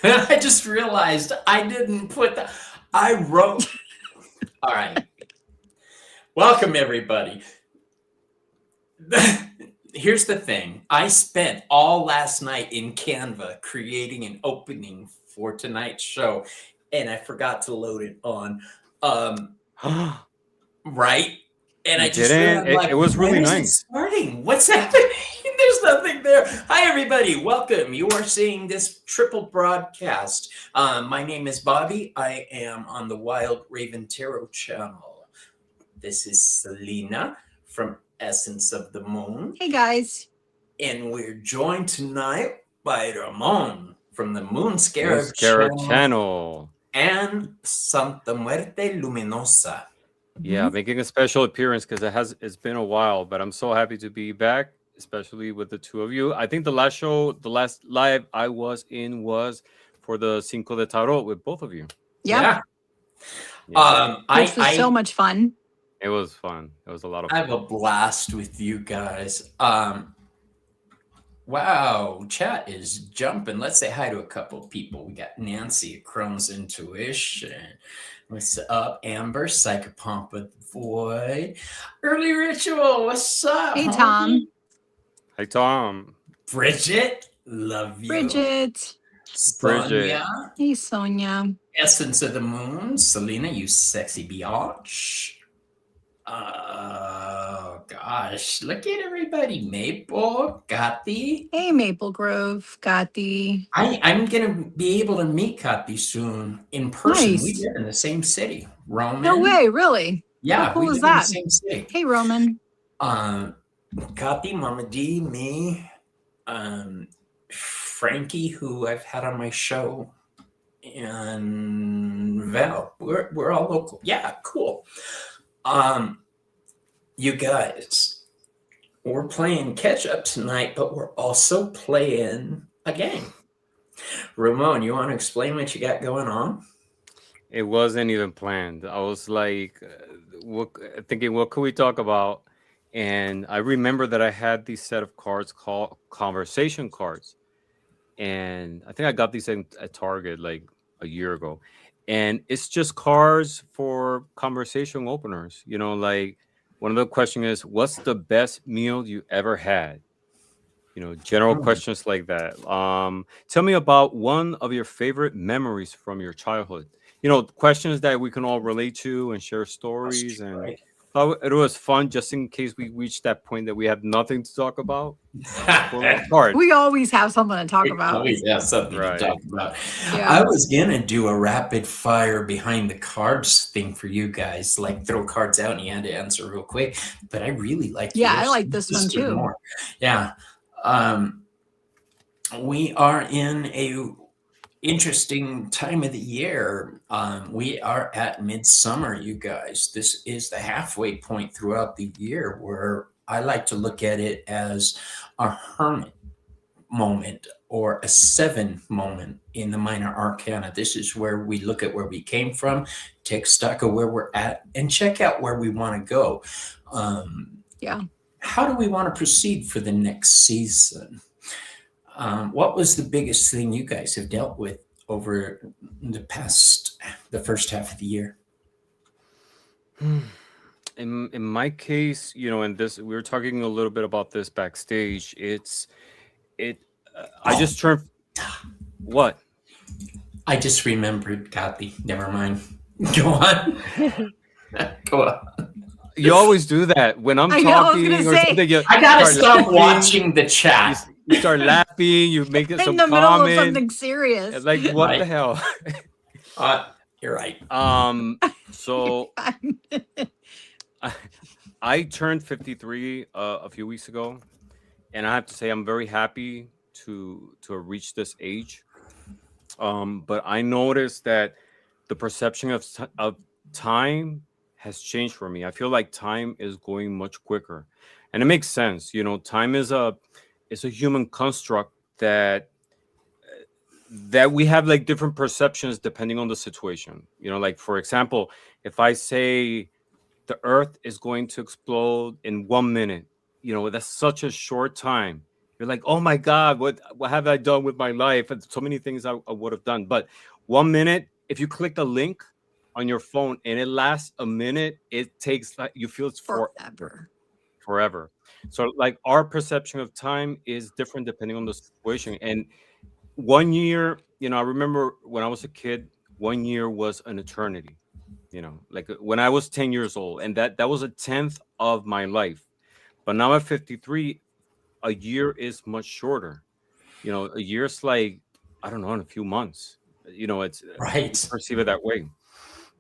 I just realized I didn't put that. I wrote. All right. Welcome, everybody. Here's the thing. I spent all last night in Canva creating an opening for tonight's show, and I forgot to load it on. Um, right? And I You just realized, didn't? I'm like, It was when really is it nice. starting? What's happening? There's nothing there. Hi, everybody. Welcome. You are seeing this triple broadcast. My name is Bobby. I am on the Wild Raven Tarot channel. This is Selena from Essence of the Moon. Hey guys. And we're joined tonight by Ramon from the Moon Scarab Scarab channel channel. and Santa Muerte Luminosa. Yeah, making a special appearance because it's been a while, but I'm so happy to be back, especially with the two of you. I think the last live I was in was for the Cinco de Tarot with both of you. Yeah. Which was so much fun. It was fun. It was a lot of I fun. have a blast with you guys. Wow, chat is jumping. Let's say hi to a couple of people. We got Nancy at Crohn's Intuition. What's up, Amber? Psychopomp with Void. Early Ritual. What's up? Hey Tom. Hi Tom. Bridget. Love you. Bridget. Sonia. Hey Sonia. Essence of the Moon. Selena, you sexy biatch. Oh gosh, look at everybody. Maple, Gatti. Hey Maple Grove, Gatti. I'm gonna be able to meet Gatti soon in person. Nice. We live in the same city. Roman. No way, really? Yeah, how cool we is live in that? the same city. Hey Roman. Gatti, Mama D, me, Frankie, who I've had on my show, and Val. We're all local. Yeah, cool. You guys, we're playing catch up tonight, but we're also playing a game. Ramon, you want to explain what you got going on? It wasn't even planned. I was like, thinking, what could we talk about? And I remember that I had these set of cards called conversation cards. And I think I got these at Target like a year ago. And it's just cards for conversation openers. You know, like one of the questions is, what's the best meal you ever had? You know, general questions like that. Tell me about one of your favorite memories from your childhood. You know, questions that we can all relate to and share stories. And Right. thought it was fun just in case we reach that point that we have nothing to talk about. We always have something to talk about. Always have something Right. to talk about. Yeah. I was gonna do a rapid fire behind the cards thing for you guys, like throw cards out and you had to answer real quick. But I really like. Yeah, yours. I like this one too. More. Yeah. We are in a interesting time of the year. We are at midsummer, you guys. This is the halfway point throughout the year where I like to look at it as a hermit moment or a seven moment in the minor arcana. This is where we look at where we came from, take stock of where we're at, and check out where we want to go. Yeah. How do we want to proceed for the next season? What was the biggest thing you guys have dealt with over the first half of the year? In my case, you know, and this we were talking a little bit about this backstage. I just turned. What? I just remembered, Kathy. Never mind. Go on. Go on. You always do that when I'm talking or something. I gotta stop watching the chat. You start laughing. You make it in some the middle of comment. something serious. It's like, what the hell? You're right. So I turned 53 a few weeks ago, and I have to say I'm very happy to have reached this age. But I noticed that the perception of time has changed for me. I feel like time is going much quicker, and it makes sense. You know, time is a human construct that we have like different perceptions depending on the situation. You know, like for example, if I say the earth is going to explode in 1 minute, you know, that's such a short time. You're like, oh my God, what have I done with my life? And so many things I would have done. But 1 minute, if you click a link on your phone and it lasts a minute, it takes like you feel it's forever. So like our perception of time is different depending on the situation. And 1 year, I remember when I was a kid, 1 year was an eternity. Like when I was 10 years old, and that was a tenth of my life. But now at 53, a year is much shorter. A year's like, I don't know, in a few months. It's Right. perceive it that way.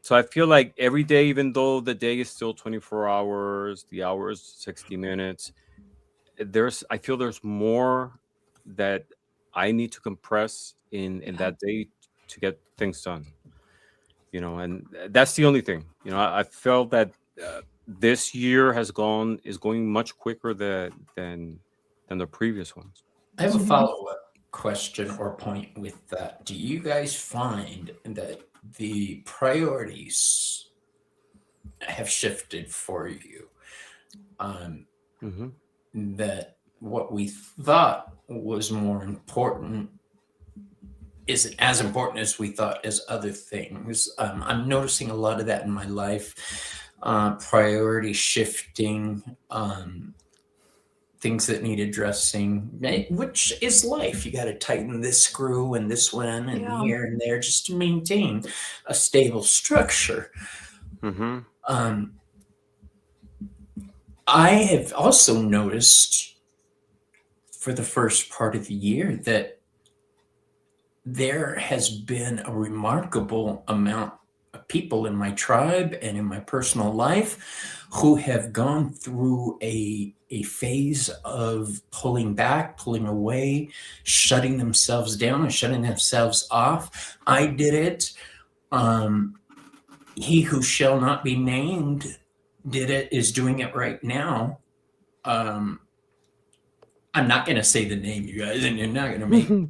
So I feel like every day, even though the day is still 24 hours, the hour is 60 minutes, I feel there's more that I need to compress in that day to get things done. And that's the only thing. I felt that this year is going much quicker than the previous ones. I have a follow-up question or point with that. Do you guys find that the priorities have shifted for you? That what we thought was more important isn't as important as we thought as other things. I'm noticing a lot of that in my life. Priority shifting, things that need addressing, which is life. You got to tighten this screw and this one and here and there just to maintain a stable structure. I have also noticed for the first part of the year that there has been a remarkable amount of people in my tribe and in my personal life who have gone through a phase of pulling back, pulling away, shutting themselves down and shutting themselves off. I did it. He who shall not be named did it, is doing it right now. I'm not going to say the name, you guys, and you're not going to make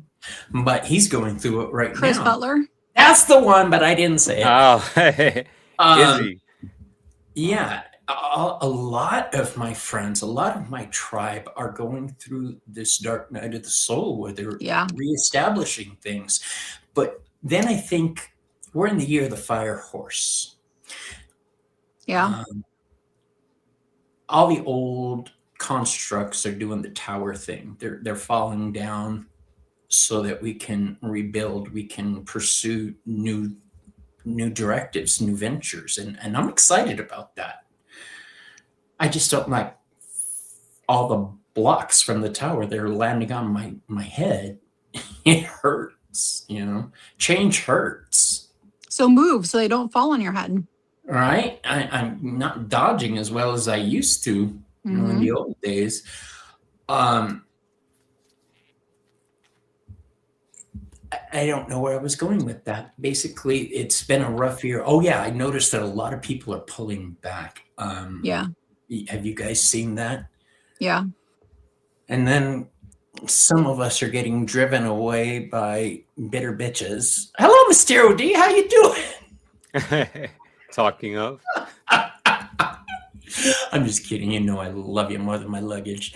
but he's going through it right now. Chris Butler? That's the one, but I didn't say it. Oh, is he? Yeah. A lot of my friends, a lot of my tribe are going through this dark night of the soul where they're reestablishing things. But then I think we're in the year of the fire horse. Yeah. All the old constructs are doing the tower thing. They're falling down so that we can rebuild, we can pursue new directives, new ventures, and I'm excited about that. I just don't like all the blocks from the tower. They're landing on my head. It hurts, Change hurts. So move so they don't fall on your head. Right? I'm not dodging as well as I used to in the old days. I don't know where I was going with that. Basically, it's been a rough year. Oh yeah, I noticed that a lot of people are pulling back. Have you guys seen that? Yeah. And then some of us are getting driven away by bitter bitches. Hello, Mysterio D. How you doing? Talking of. I'm just kidding. I love you more than my luggage.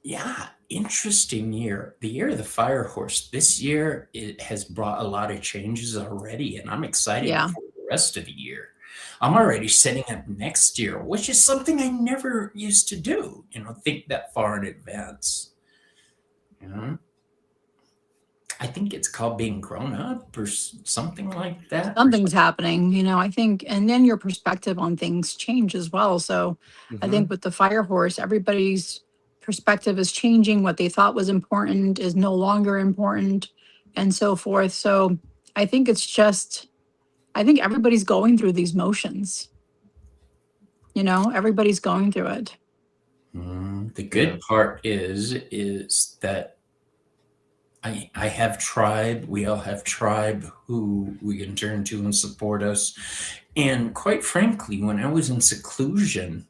Yeah, interesting year. The year of the fire horse. This year, it has brought a lot of changes already, and I'm excited for the rest of the year. I'm already setting up next year, which is something I never used to do, think that far in advance. I think it's called being grown up or something like that. Something's happening, I think, and then your perspective on things change as well. So I think with the fire horse, everybody's perspective is changing. What they thought was important is no longer important and so forth. So I think everybody's going through these motions. Everybody's going through it. The good part is that I have tribe. We all have tribe who we can turn to and support us. And quite frankly, when I was in seclusion,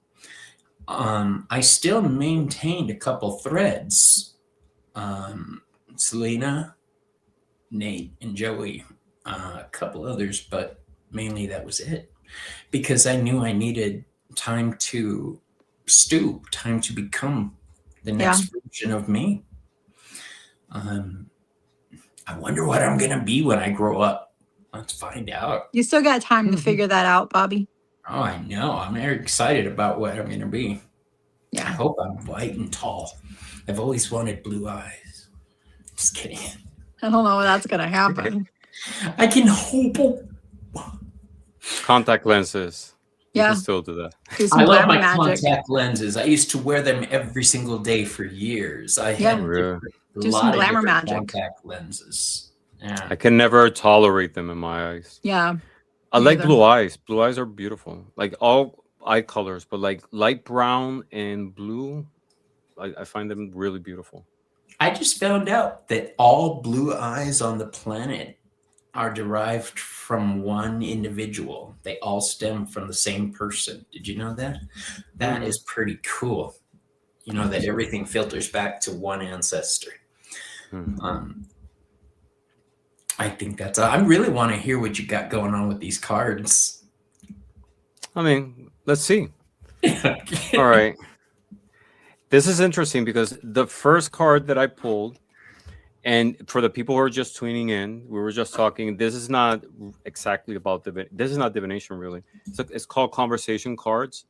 I still maintained a couple threads. Selena, Nate, and Joey, a couple others, but mainly that was it. Because I knew I needed time to stew. Time to become the next version of me. I wonder what I'm gonna be when I grow up. Let's find out. You still got time to figure that out, Bobby. Oh, I know. I'm very excited about what I'm gonna be. I Yeah. hope I'm white and tall. I've always wanted blue eyes. Just kidding. I don't know when that's gonna happen. I can hope. Contact lenses. You Yeah. can still do that. Do some I love glamour my magic. contact lenses. I used to wear them every single day for years. I Yeah. had Really? Do some lot of glamour different magic. contact lenses. Yeah. I can never tolerate them in my eyes. Yeah. I Me like either. blue eyes. Blue eyes are beautiful. Like all eye colors, but like light brown and blue, I find them really beautiful. I just found out that all blue eyes on the planet are derived from one individual. They all stem from the same person. Did you know that? That is pretty cool. You know that everything filters back to one ancestor. I think that's. I really want to hear what you got going on with these cards. I mean, let's see. All right. This is interesting because the first card that I pulled, and for the people who are just tuning in, we were just talking. This is not exactly about this is not divination, really. It's called conversation cards,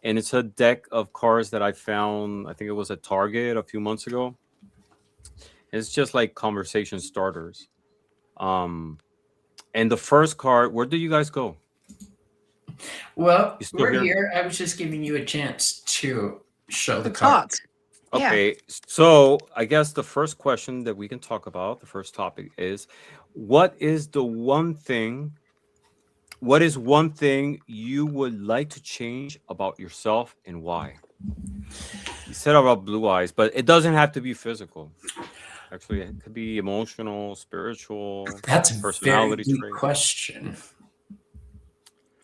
and it's a deck of cards that I found. I think it was at Target a few months ago. It's just like conversation starters. And the first card, where do you guys go? Well, still we're here? here. I was just giving you a chance to show the Talk. cards. Yeah. Okay, so I guess the first question that we can talk about, the first topic is, what is one thing you would like to change about yourself and why? You said about blue eyes, but it doesn't have to be physical. Actually, it could be emotional, spiritual. That's a personality very deep trait. question.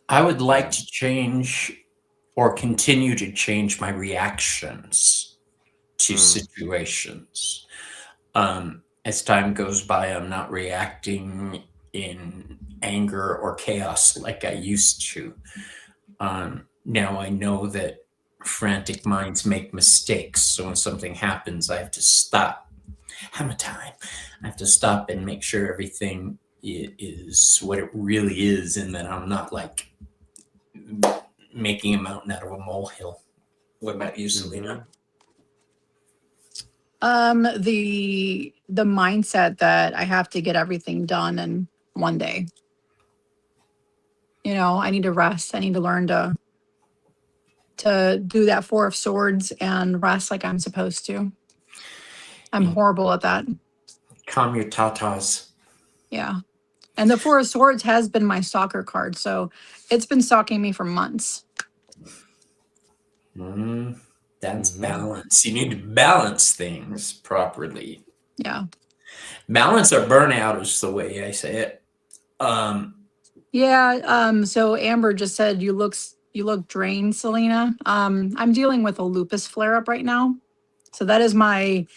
I would like to change or continue to change my reactions to situations. As time goes by, I'm not reacting in anger or chaos like I used to. Now I know that frantic minds make mistakes. So when something happens, I have to stop. Hammer time. I have to stop and make sure everything is what it really is, and that I'm not like making a mountain out of a molehill. What about you, Selena? The mindset that I have to get everything done in one day. You know, I need to rest. I need to learn to do that Four of Swords and rest like I'm supposed to. I'm horrible at that. Calm your tatas. Yeah. And the Four of Swords has been my stalker card, so it's been stalking me for months. That's balance. You need to balance things properly. Yeah. Balance or burnout is the way I say it. So Amber just said you look drained, Selena. I'm dealing with a lupus flare up right now. So that is my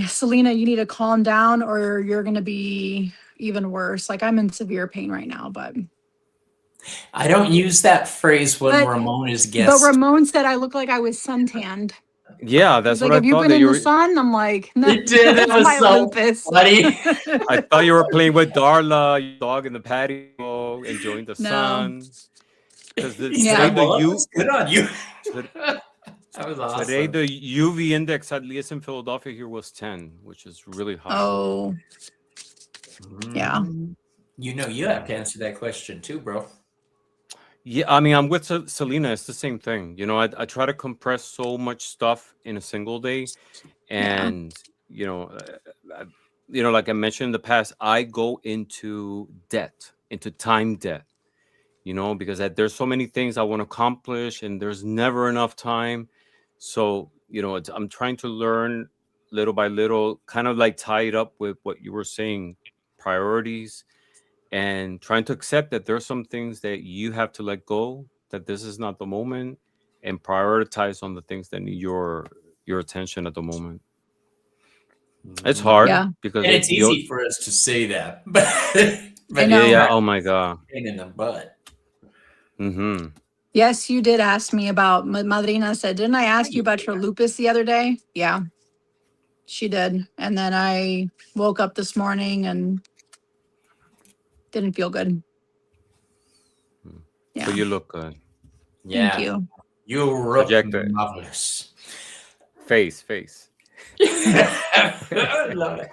Selena, you need to calm down or you're gonna be even worse. Like I'm in severe pain right now, but I don't use that phrase when Ramon is guest. But Ramon said I look like I was suntanned. Yeah, that's what like, I have you thought been in the sun? I'm like, no, It did. That that's was my so lupus. funny. I thought you were playing with Darla, your dog in the patio, enjoying the sun. Because Good on you. That was awesome. Today the UV index, at least in Philadelphia here, was 10, which is really high. Oh, yeah. You know, you have to answer that question too, bro. Yeah, I mean, I'm with Selena. It's the same thing. You know, I try to compress so much stuff in a single day, and you know, like I mentioned in the past, I go into time debt. You know, because there's so many things I want to accomplish, and there's never enough time. So, you know, I'm trying to learn little by little, kind of like tie it up with what you were saying, priorities, and trying to accept that there's some things that you have to let go, that this is not the moment, and prioritize on the things that need your attention at the moment. It's hard because it's easy for us to say that, but I know. Yeah. Oh my God. Pain in the butt. Yes, you did ask me about, Madrina said, didn't I ask you about your Yeah. lupus the other day? Yeah, she did. And then I woke up this morning and didn't feel good. Yeah, But you look good. thank Yeah. you. You look Project it. marvelous. Face. I love it.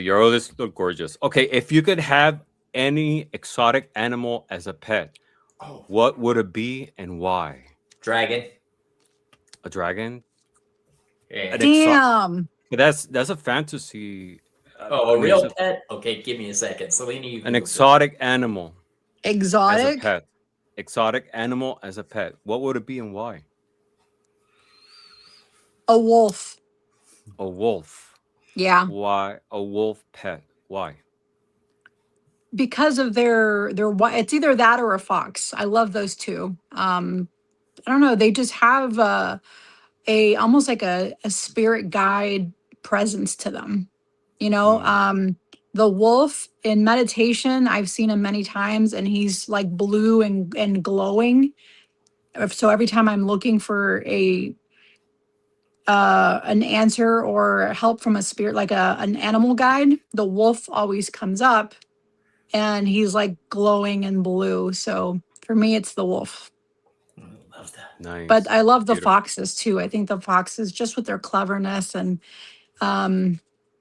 Your oldest look gorgeous. Okay, if you could have any exotic animal as a pet, Oh, what would it be and why? dragon. A dragon? Yeah. An exotic? Damn. That's a fantasy. Oh, I a mean, it's real pet? Okay, give me a second. Selena, you an Google it. exotic animal as a Exotic? pet. Exotic animal as a pet. What would it be and why? A wolf. A wolf. Yeah. Why a wolf pet? Why? Because of their it's either that or a fox. I love those two. I don't know, they just have a almost like a spirit guide presence to them. You know, the wolf in meditation, I've seen him many times and he's like blue and glowing. So every time I'm looking for an answer or help from a spirit, like an animal guide, the wolf always comes up and he's like glowing and blue. So for me, it's the wolf. Love that. But Nice. I love the Beautiful. foxes too. I think the foxes, just with their cleverness and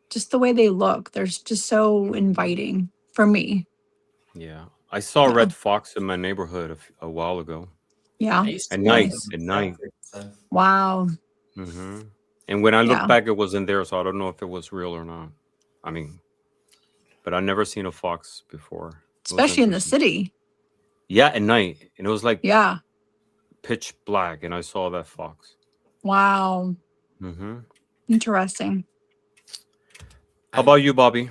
just the way they look, they're just so inviting for me. Yeah. I saw a Yeah. red fox in my neighborhood a while ago. Yeah. I used to At love night. Nice. them At in night. Frankfurt, so. Wow. And when I look Yeah. back, it wasn't there, so I don't know if it was real or not. I mean, but I've never seen a fox before. It was Especially in the interesting. city. Yeah, at night, and it was like Yeah. pitch black, and I saw that fox. Wow. Mm-hmm. Interesting. How about you, Bobby?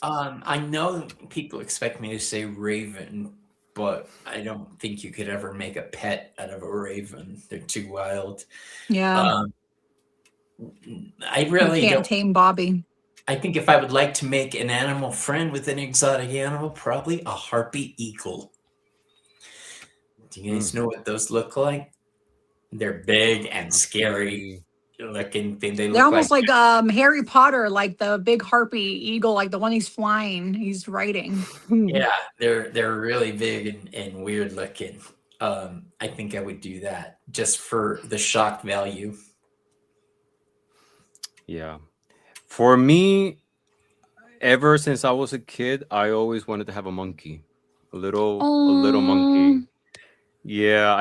I know people expect me to say raven, but I don't think you could ever make a pet out of a raven. They're too wild. Yeah. I You really can't don't. tame Bobby. I think if I would like to make an animal friend with an exotic animal, probably a harpy eagle. Do you guys know what those look like? They're big and scary looking thing. They They're look like almost like Harry Potter, like the big harpy eagle, like the one he's flying, he's riding. yeah, they're really big and weird looking. I think I would do that just for the shock value. Yeah. For me, ever since I was a kid, I always wanted to have a monkey, a little monkey. Yeah,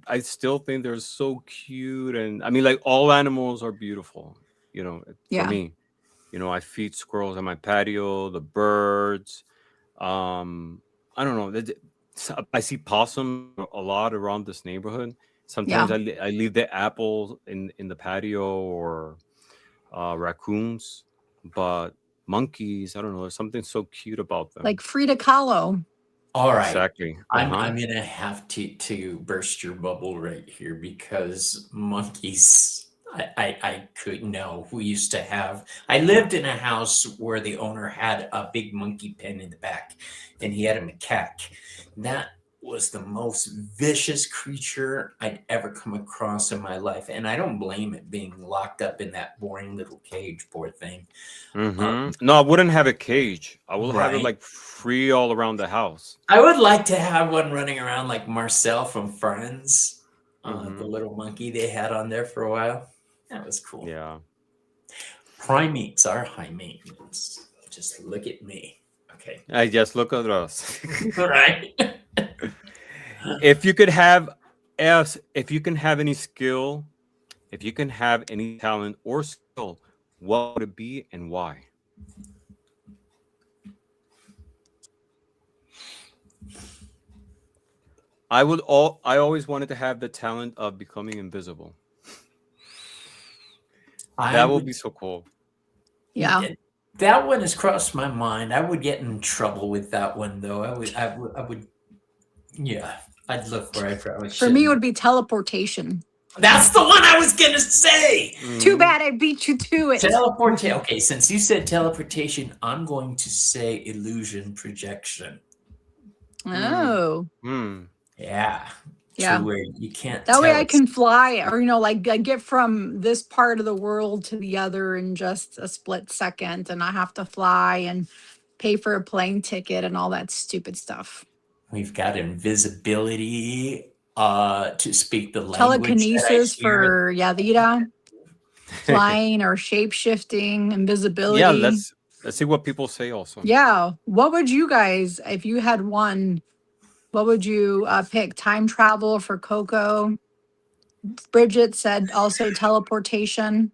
I still think they're so cute, and I mean, like all animals are beautiful. You know, for Yeah. me, you know, I feed squirrels on my patio, the birds. I don't know. I see possum a lot around this neighborhood. Sometimes Yeah. I leave the apples in the patio or raccoons, but monkeys, I don't know. There's something so cute about them. Like Frida Kahlo. All right. Exactly. I'm gonna have to burst your bubble right here because monkeys. I could know. We used to have. I lived in a house where the owner had a big monkey pen in the back, and he had a macaque. That was the most vicious creature I'd ever come across in my life, and I don't blame it being locked up in that boring little cage. Poor thing. No, I wouldn't have a cage. I will have it Right. like free all around the house. I would like to have one running around like Marcel from Friends, the little monkey they had on there for a while. That was cool. Yeah. Primates are high maintenance. Just look at me. Okay. I just look at us. All right. If you could have any skill, if you can have any talent or skill, what would it be and why? I always wanted to have the talent of becoming invisible. That would be so cool. Yeah. That one has crossed my mind. I would get in trouble with that one though. I would yeah. I'd look where I probably should. For me, it would be teleportation. That's the one I was gonna say. Too bad I beat you to it. Teleportation. Okay, since you said teleportation, I'm going to say illusion projection. Oh, Yeah. yeah. To where you can't That way tell. I can fly, or like I get from this part of the world to the other in just a split second, and I have to fly and pay for a plane ticket and all that stupid stuff. We've got invisibility to speak the language that I Telekinesis hear. for Yadira, flying or shape shifting, Yeah, invisibility. let's see what people say also. Yeah. What would you guys, if you had one, what would you pick? Time travel for Coco? Bridget said also teleportation.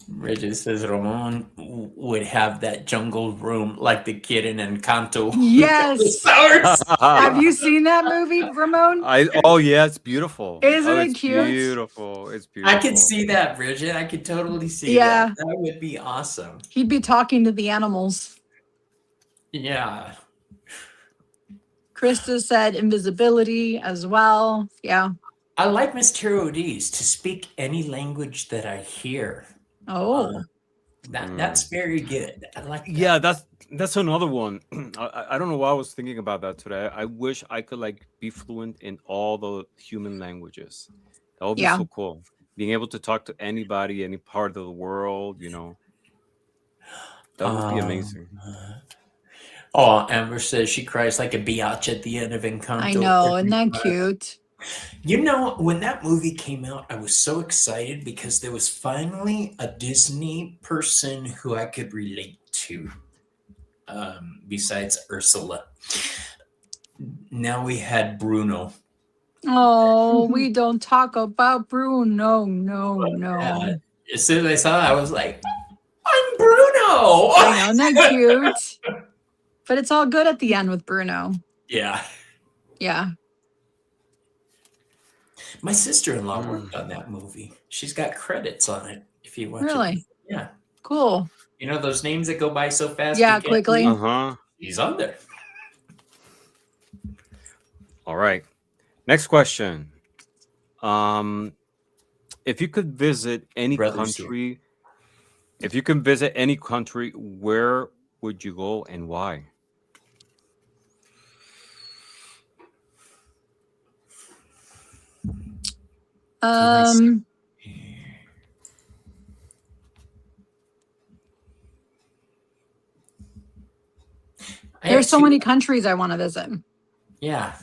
Bridget says Ramon would have that jungle room like the kid in Encanto. Who got those Yes. powers. Have you seen that movie, Ramon? Oh yeah, it's beautiful. Isn't Oh, it it's cute? beautiful. It's I could beautiful. see that, Bridget. I could totally see that. Yeah. That would be awesome. He'd be talking to the animals. Yeah. Krista said invisibility as well. Yeah. I like Miss Terodies to speak any language that I hear. Oh. That's very good. I like that. Yeah, that's another one. I don't know why I was thinking about that today. I wish I could like be fluent in all the human languages. That would be Yeah. so cool. Being able to talk to anybody, any part of the world, that would be amazing. Oh, Amber says she cries like a biatch at the end of Encanto. I know. Isn't that cute? You know, when that movie came out, I was so excited because there was finally a Disney person who I could relate to, besides Ursula. Now we had Bruno. Oh, we don't talk about Bruno. No. As soon as I saw it, I was like, I'm Bruno! I know, isn't that cute? But it's all good at the end with Bruno. Yeah. Yeah. My sister-in-law worked on that movie. She's got credits on it, if you watch it. Really? Yeah. Cool. You know those names that go by so fast? Yeah, you can't quickly. believe he's on there. All right. Next question. If you could visit any country, where would you go and why? There's so many countries I want to visit. Yeah.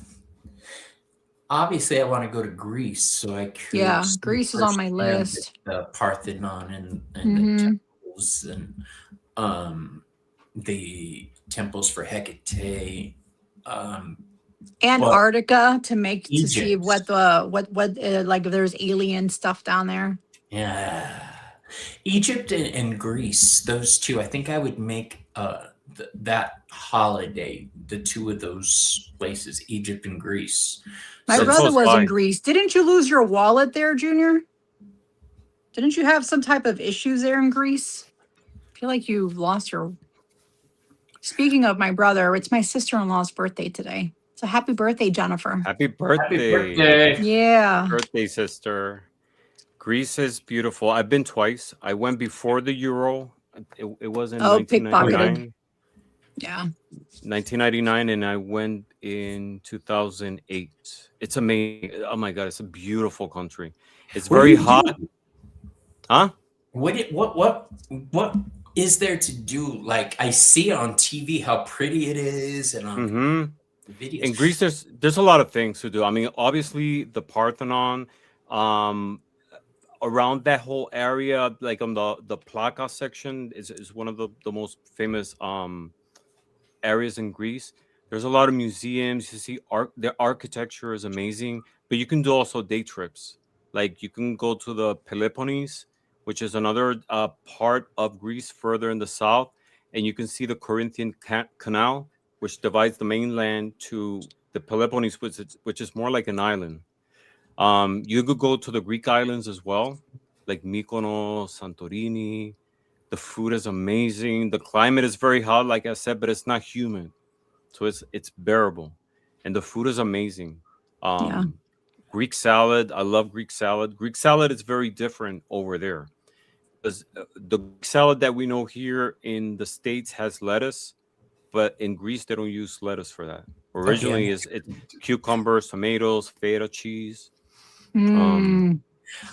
Obviously, I want to go to Greece, so I could. Yeah, Greece is on my list. The Parthenon and the temples and the temples for Hecate. Antarctica to see Egypt. what like if there's alien stuff down there. Yeah, Egypt and Greece, those two. I think I would make that holiday, the two of those places, Egypt and Greece. My brother was in Greece. Didn't you lose your wallet there, Junior? Didn't you have some type of issues there in Greece? I feel like you lost your... Speaking of my brother, it's my sister-in-law's birthday today. So happy birthday, Jennifer. Happy birthday. Happy birthday. Yeah. Birthday, sister. Greece is beautiful. I've been twice. I went before the Euro. It was in 1999. Yeah. 1999, and I went in 2008. It's amazing. Oh my God, it's a beautiful country. It's very hot. Huh? What is there to do? Like, I see on TV how pretty it is, and on the videos. In Greece, there's a lot of things to do. I mean, obviously the Parthenon, around that whole area, like on the Plaka section, is one of the most famous areas in Greece. There's a lot of museums. You see the architecture is amazing, but you can do also day trips. Like you can go to the Peloponnese, which is another part of Greece further in the south, and you can see the Corinthian Canal, which divides the mainland to the Peloponnese, which is more like an island. You could go to the Greek islands as well, like Mykonos, Santorini. The food is amazing. The climate is very hot, like I said, but it's not humid, so it's bearable, and the food is amazing. Greek salad, I love Greek salad. Greek salad is very different over there, because the Greek salad that we know here in the States has lettuce, but in Greece they don't use lettuce for that. Originally, is it cucumbers, tomatoes, feta cheese. Mm,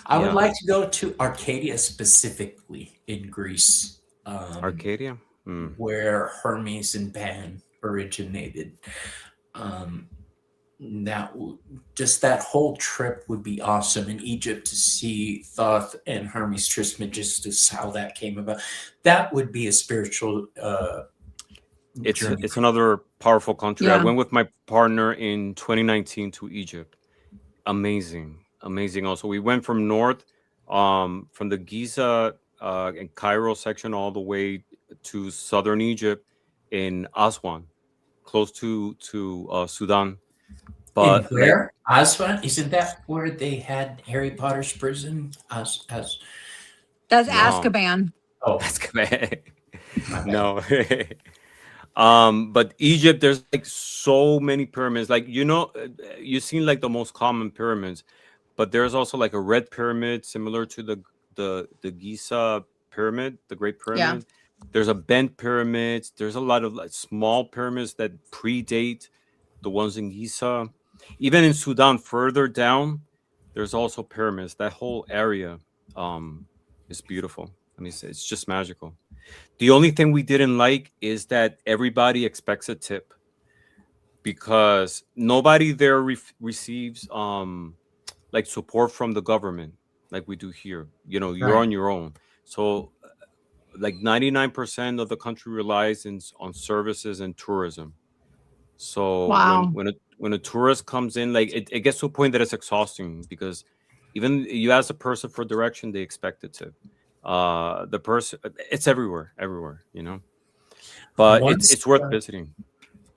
I would Yeah. like to go to Arcadia specifically in Greece, Arcadia. Mm. where Hermes and Pan originated. Um, just that whole trip would be awesome in Egypt to see Thoth and Hermes Trismegistus, how that came about. That would be a spiritual journey. It's another powerful country. I Yeah. went with my partner in 2019 to Egypt. Amazing, amazing. Also, we went from north, from the Giza and Cairo section all the way to southern Egypt in Aswan, close to Sudan. In But like, where? Aswan? Isn't that where they had Harry Potter's prison? As that's no, Azkaban. oh, that's Quebec. my bad. No. But Egypt, there's like so many pyramids. Like, you've seen like the most common pyramids, but there's also like a red pyramid similar to the Giza pyramid, the Great Pyramid. There's a bent pyramids. There's a lot of like small pyramids that predate the ones in Giza. Even in Sudan, further down, there's also pyramids. That whole area is beautiful. I mean, it's just magical. The only thing we didn't like is that everybody expects a tip, because nobody there receives like support from the government like we do here. You're Right. on your own. So like 99% of the country relies on services and tourism. So Wow. when a tourist comes in, like it gets to a point that it's exhausting, because even you ask a person for direction, they expect it to. The person, it's everywhere, but Once, it's worth visiting.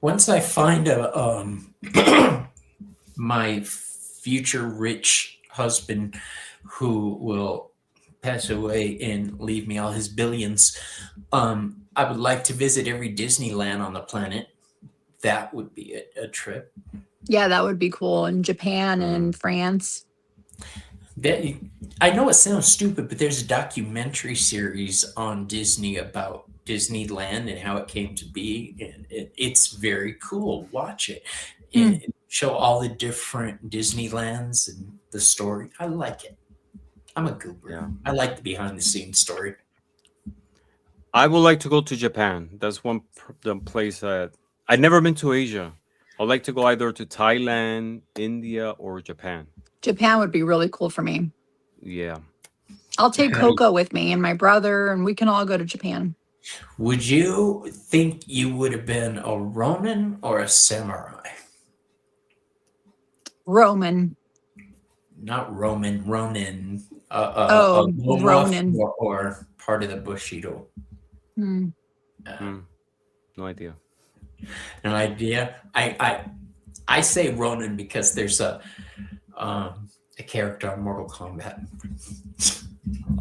once I find my future rich husband who will pass away and leave me all his billions, I would like to visit every Disneyland on the planet. That would be a trip. Yeah, that would be cool. In Japan and France. I know it sounds stupid, but there's a documentary series on Disney about Disneyland and how it came to be, and it's very cool. Watch it. And show all the different Disneylands and the story. I like it. I'm a goober. Yeah. I like the behind the scenes story. I would like to go to Japan. That's the place that I've never been to Asia. I'd like to go either to Thailand, India, or Japan. Japan would be really cool for me. Yeah. I'll take Coco with me and my brother, and we can all go to Japan. Would you think you would have been a Ronin or a samurai? Roman. Not Roman, Ronin. Oh, a Lomaf Ronin. or part of the Bushido. Hmm. No idea. An idea. I say Ronin because there's a character on Mortal Kombat.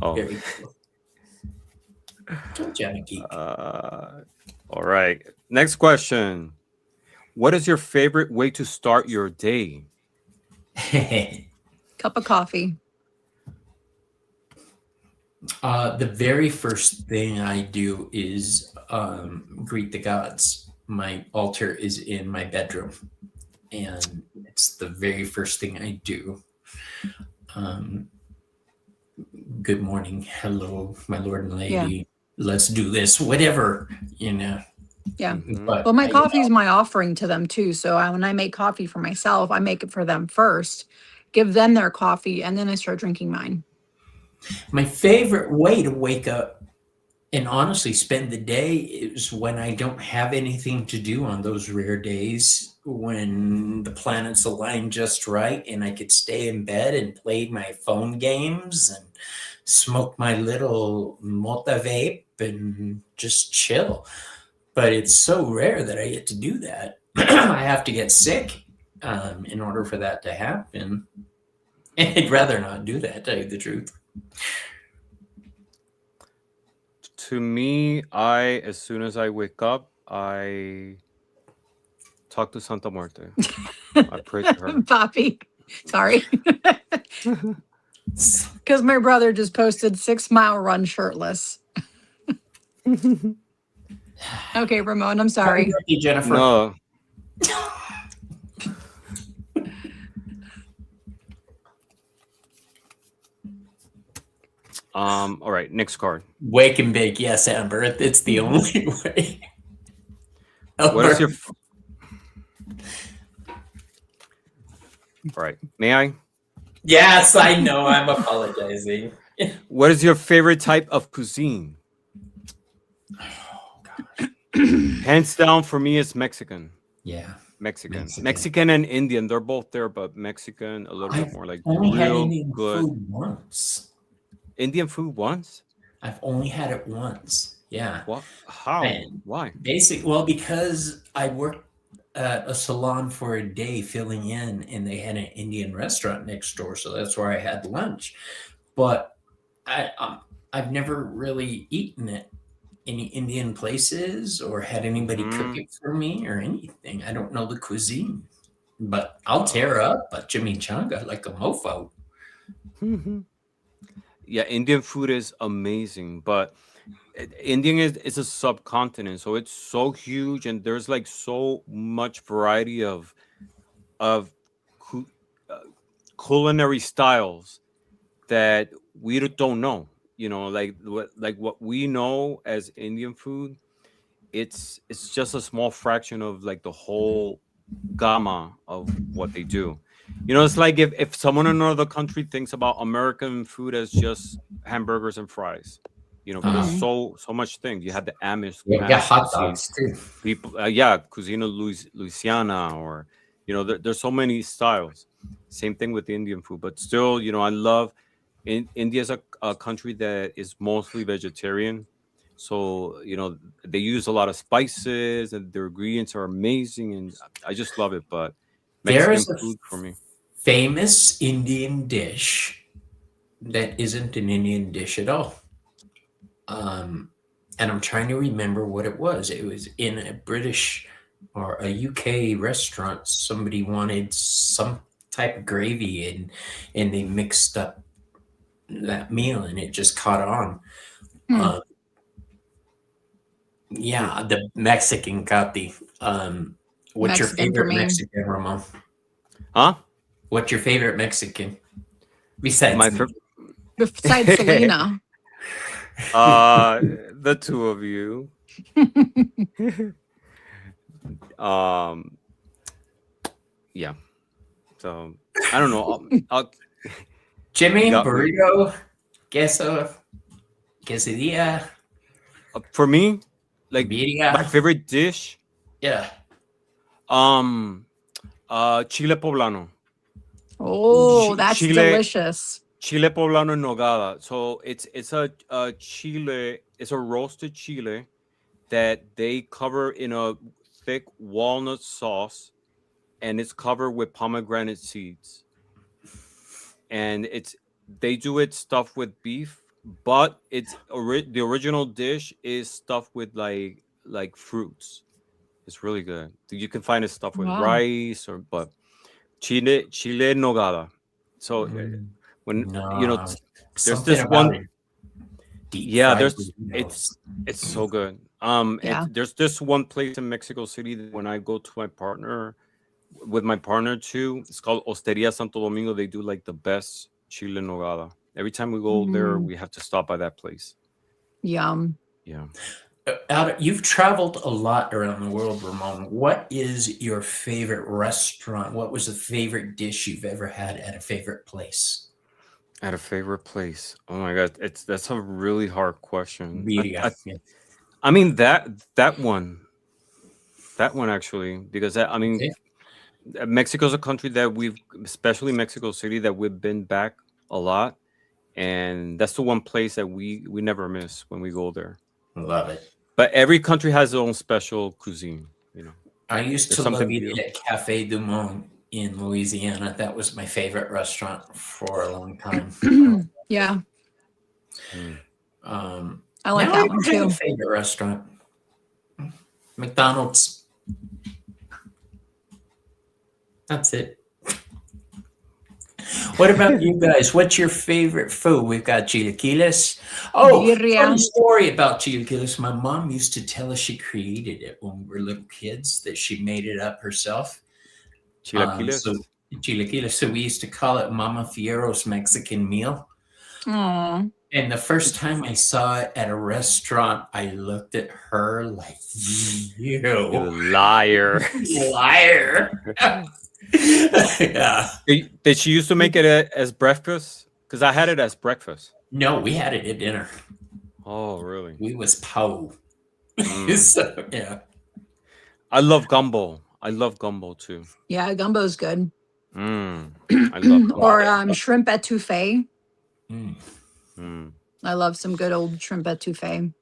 Oh. Very cool. Told you I'm a geek. All right. Next question. What is your favorite way to start your day? Cup of coffee. The very first thing I do is greet the gods. My altar is in my bedroom, and it's the very first thing I do. Good morning, hello, my lord and lady. Yeah. Let's do this, whatever, Yeah. But Well, my coffee is my offering to them too. So when I make coffee for myself, I make it for them first, give them their coffee, and then I start drinking mine. My favorite way to wake up and honestly spend the day is when I don't have anything to do on those rare days when the planets align just right and I could stay in bed and play my phone games and smoke my little mota vape and just chill. But it's so rare that I get to do that. I have to get sick in order for that to happen. And I'd rather not do that, to tell you the truth. To me, as soon as I wake up, I talk to Santa Muerte. I pray to her. Poppy. Sorry. Because my brother just posted 6-mile run shirtless. Okay, Ramon, I'm sorry. Happy birthday, Jennifer. No. All right, next card. Wake and bake, yes, Amber. It's the only way. What is your all right, may I? Yes, I know. I'm apologizing. What is your favorite type of cuisine? Oh, gosh. Hands down for me, it's Mexican. Yeah. Mexican and Indian, they're both there, but Mexican a little bit more like only had real Indian good. food once. Indian food once? I've only had it once. Yeah. What? How? And Why? well, because I worked at a salon for a day filling in, and they had an Indian restaurant next door, so that's where I had lunch. But I've never really eaten at any Indian places or had anybody cook it for me or anything. I don't know the cuisine, but I'll tear up a chimichanga like a mofo. Yeah, Indian food is amazing, but Indian is a subcontinent, so it's so huge, and there's like so much variety of cu- uh, culinary styles that we don't know. You know, like what we know as Indian food, it's just a small fraction of like the whole gamma of what they do. You know, it's like if someone in another country thinks about American food as just hamburgers and fries, you know, but there's so much things. You had the Amish, Yeah, we got hot dogs too. people, yeah, Cuisine Louisiana, or you know, there's so many styles. Same thing with the Indian food, but still, you know, I love India is a country that is mostly vegetarian. So, you know, they use a lot of spices and their ingredients are amazing. And I just love it. But There Mexican is food for me. famous Indian dish that isn't an Indian dish at all. And I'm trying to remember what it was. It was in a British or a UK restaurant. Somebody wanted some type of gravy, and they mixed up that meal, and it just caught on. Yeah, the Mexican Katy. What's your Mexican for favorite me. Mexican, Ramon? Huh? What's your favorite Mexican? Besides My me? Besides Selena. the two of you. Yeah. So I don't know. Jimmy, got me. burrito, queso, quesadilla, For me, like birria. my favorite dish, Yeah. chile poblano. Oh, that's Chile- delicious. Chile poblano en nogada. So it's a chile. It's a roasted chile that they cover in a thick walnut sauce, and it's covered with pomegranate seeds. And they do it stuffed with beef, but the original dish is stuffed with like fruits. It's really good. You can find it stuffed with Wow. rice but chile nogada. So when you know, there's this one. Yeah, it's so good. Yeah. There's this one place in Mexico City that when I go to with my partner too, it's called Osteria Santo Domingo. They do like the best chile nogada. Every time we go there, we have to stop by that place. Yum. Yeah. You've traveled a lot around the world, Ramon. What is your favorite restaurant? What was the favorite dish you've ever had at a favorite place? At a favorite place. Oh my god, that's a really hard question. Birria. I mean that one actually, because I mean, Mexico's a country that especially Mexico City, that we've been back a lot, and that's the one place that we never miss when we go there. Love it. But every country has their own special cuisine, you know. I used to love eating at Cafe Du Monde in Louisiana. That was my favorite restaurant for a long time. Yeah. I like now that I one don't have too. a favorite restaurant. McDonald's. That's it. What about you guys? What's your favorite food? We've got chilaquiles. Oh, Birria. funny story about chilaquiles. My mom used to tell us she created it when we were little kids, that she made it up herself. Chilaquiles. Chilaquiles. So we used to call it Mama Fierro's Mexican meal. Aw. And the first time I saw it at a restaurant, I looked at her like, You you liar. liar. Yeah. Did she used to make it as breakfast? Because I had it as breakfast. No, we had it at dinner. Oh, really? We was po. Mm. So, yeah. I love gumbo. I love gumbo too. Yeah, gumbo's good. I love gumbo. Or shrimp etouffee. Mm. Mm. I love some good old shrimp etouffee.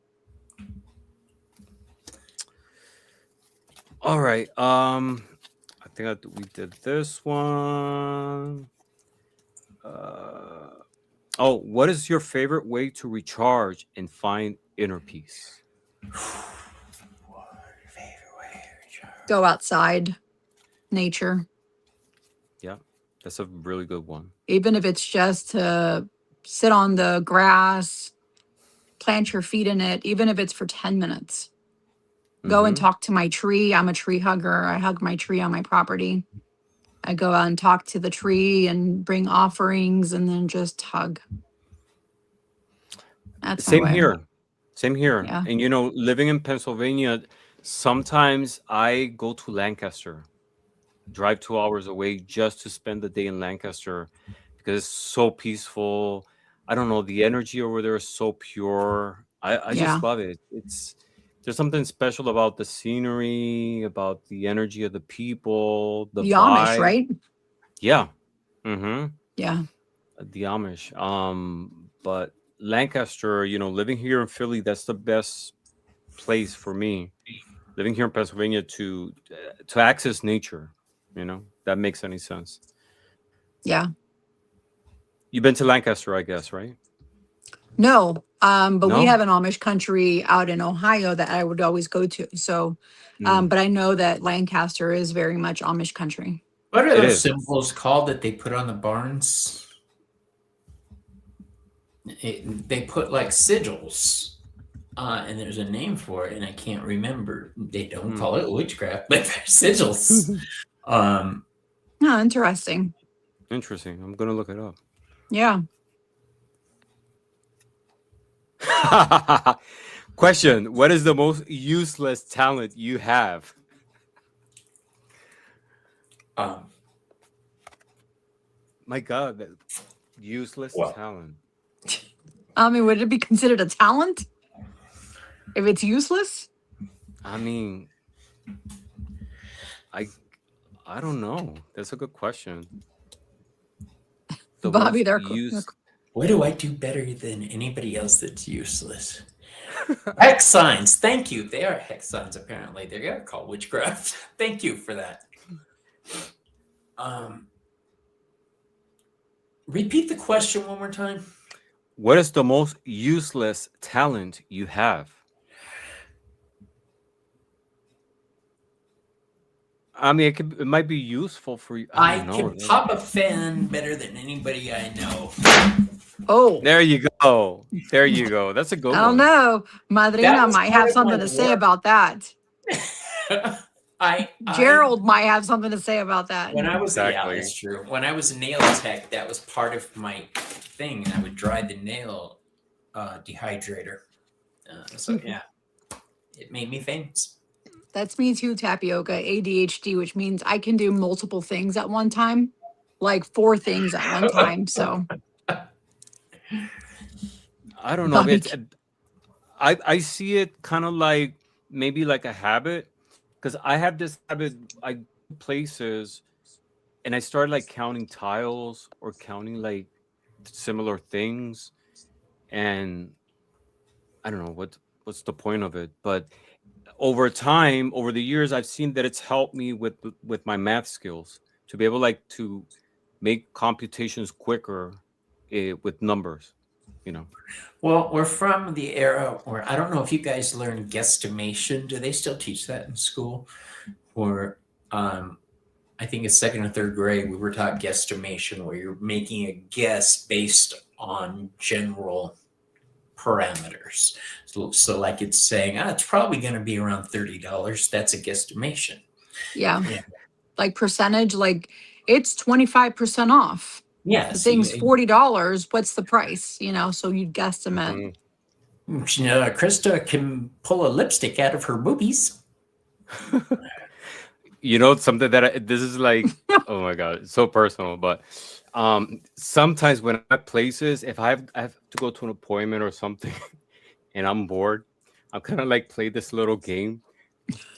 All right. I think we did this one. Oh, what is your favorite way to recharge and find inner peace? Go outside, nature. Yeah, that's a really good one. Even if it's just to sit on the grass, plant your feet in it, even if it's for 10 minutes. Go and talk to my tree. I'm a tree hugger. I hug my tree on my property. I go out and talk to the tree and bring offerings and then just hug. That's my Same way. here. Same here. Yeah. And you know, living in Pennsylvania, sometimes I go to Lancaster, drive 2 hours away just to spend the day in Lancaster because it's so peaceful. I don't know, the energy over there is so pure. I Yeah. just love it. There's something special about the scenery, about the energy of the people, the The Amish, vibe. right? Yeah. Mm-hmm. Yeah. The Amish. But Lancaster, you know, living here in Philly, that's the best place for me. Living here in Pennsylvania to access nature, you know, that makes any sense. Yeah. You've been to Lancaster, I guess, right? No. But No? we have an Amish country out in Ohio that I would always go to. So, but I know that Lancaster is very much Amish country. What are It those is. symbols called that they put on the barns? They put like sigils, and there's a name for it, and I can't remember. They don't call it witchcraft, but they're sigils. Oh, interesting. Interesting. I'm gonna look it up. Yeah. Question: what is the most useless talent you have? My God, that useless talent. I mean, would it be considered a talent if it's useless? I mean, I don't know. That's a good question. The Bobby, most they're what do I do better than anybody else that's useless? Hex signs. Thank you. They are hex signs, apparently. They're called witchcraft. Thank you for that. Repeat the question one more time. What is the most useless talent you have? I mean, it might be useful for you. I can pop a fan better than anybody I know. Oh, there you go. There you go. That's a good one. I don't know. Madrina might have something to say about that. Gerald might have something to say about that. When I was yeah, that's true. When I was a nail tech, that was part of my thing, and I would dry the nail dehydrator. So yeah, it made me famous. That's me too, Tapioca. ADHD, which means I can do multiple things at one time, like 4 things at one time. So I don't know. I see it kind of like maybe like a habit, because I have this habit. I go places and I start like counting tiles or counting like similar things, and I don't know what's the point of it, but over time, over the years, I've seen that it's helped me with my math skills to be able like to make computations quicker with numbers, you know. Well, we're from the era where I don't know if you guys learned guesstimation. Do they still teach that in school? Or I think in 2nd or 3rd grade, we were taught guesstimation, where you're making a guess based on general parameters. So like it's saying, it's probably going to be around $30. That's a guesstimation. yeah. Like percentage, like it's 25% off. Yeah, The so thing's $40. What's the price? You know, so you'd guesstimate. Krista can pull a lipstick out of her boobies. You know, something that this is like, oh my God, it's so personal. But sometimes when I'm at places, if I have to go to an appointment or something and I'm bored, I'm kind of like play this little game.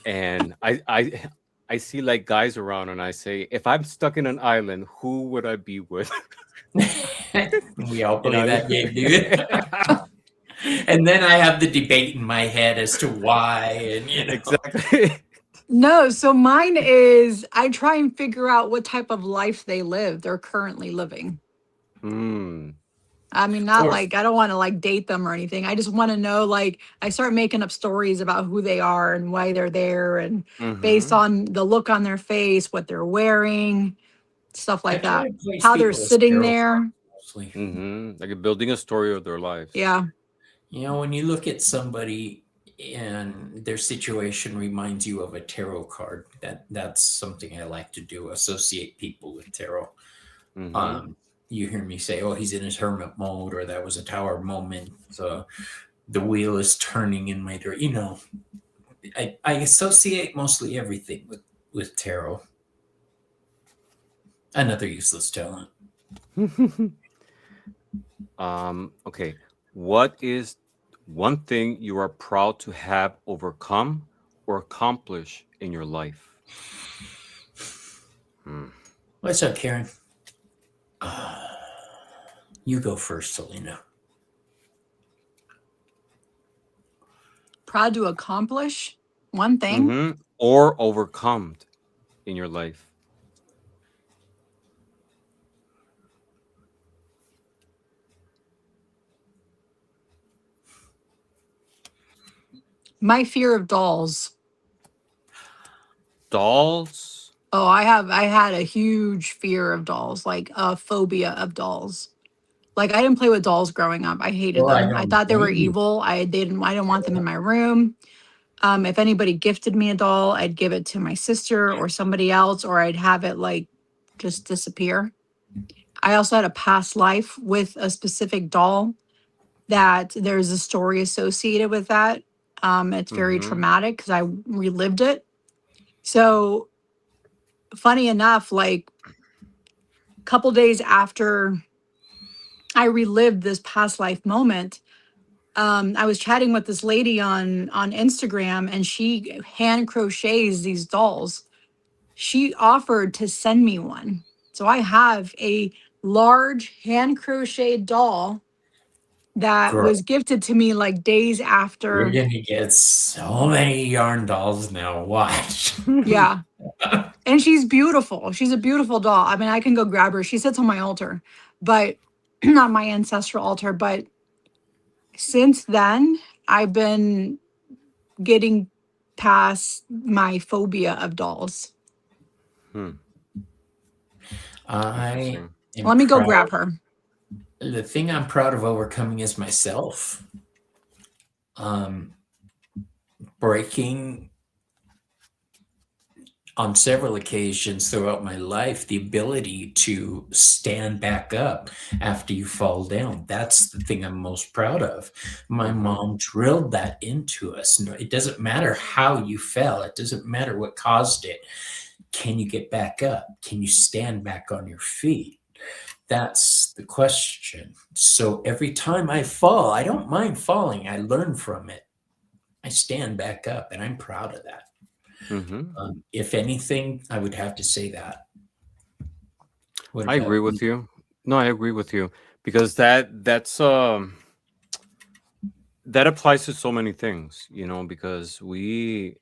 And I see like guys around and I say, if I'm stuck in an island, who would I be with? We all You play know that what I mean? game, dude. And then I have the debate in my head as to why, and Exactly. No, so mine is I try and figure out what type of life they're currently living. Hmm. I mean, not Or- like I don't want to like date them or anything. I just want to know, like, I start making up stories about who they are and why they're there, and based Mm-hmm. on the look on their face, what they're wearing, stuff I like try that. to place How they're people as sitting tarot there. cards mostly. Mm-hmm. Like building a story of their lives. Yeah. When you look at somebody and their situation reminds you of a tarot card, that's something I like to do, associate people with tarot. Mm-hmm. You hear me say, oh, he's in his hermit mode, or that was a tower moment. So the wheel is turning in my direction. I associate mostly everything with tarot. Another useless talent. Okay. What is one thing you are proud to have overcome or accomplish in your life? Hmm. What's up, Karen? You go first, Selena. Proud to accomplish one thing. Mm-hmm. Or overcome in your life. My fear of dolls. Dolls? Oh, I had a huge fear of dolls, like a phobia of dolls. Like I didn't play with dolls growing up. I hated Well, I them. I don't thought they were blame you. evil. I didn't want them in my room. If anybody gifted me a doll, I'd give it to my sister or somebody else, or I'd have it like just disappear. I also had a past life with a specific doll that there's a story associated with that. It's very Mm-hmm. traumatic because I relived it. So funny enough, like a couple days after I relived this past life moment, I was chatting with this lady on Instagram, and she hand crochets these dolls. She offered to send me one. So I have a large hand crocheted doll that Girl, was gifted to me like days you're after. gonna get so many yarn dolls now. Watch. Yeah. And she's beautiful. She's a beautiful doll. I mean, I can go grab her. She sits on my altar, but not my ancestral altar. But since then, I've been getting past my phobia of dolls. Hmm. I Interesting. am Let me go proud. grab her. The thing I'm proud of overcoming is myself. Breaking on several occasions throughout my life the ability to stand back up after you fall down. That's the thing I'm most proud of. My Mhm. mom drilled that into us. No, it doesn't matter how you fell, it doesn't matter what caused it. Can you get back up? Can you stand back on your feet? That's the question. So every time I fall, I don't mind falling. I learn from it. I stand back up, and I'm proud of that. Mhm. If anything, I would have to say that. What I about agree you? with you. No, I agree with you because that applies to so many things, because we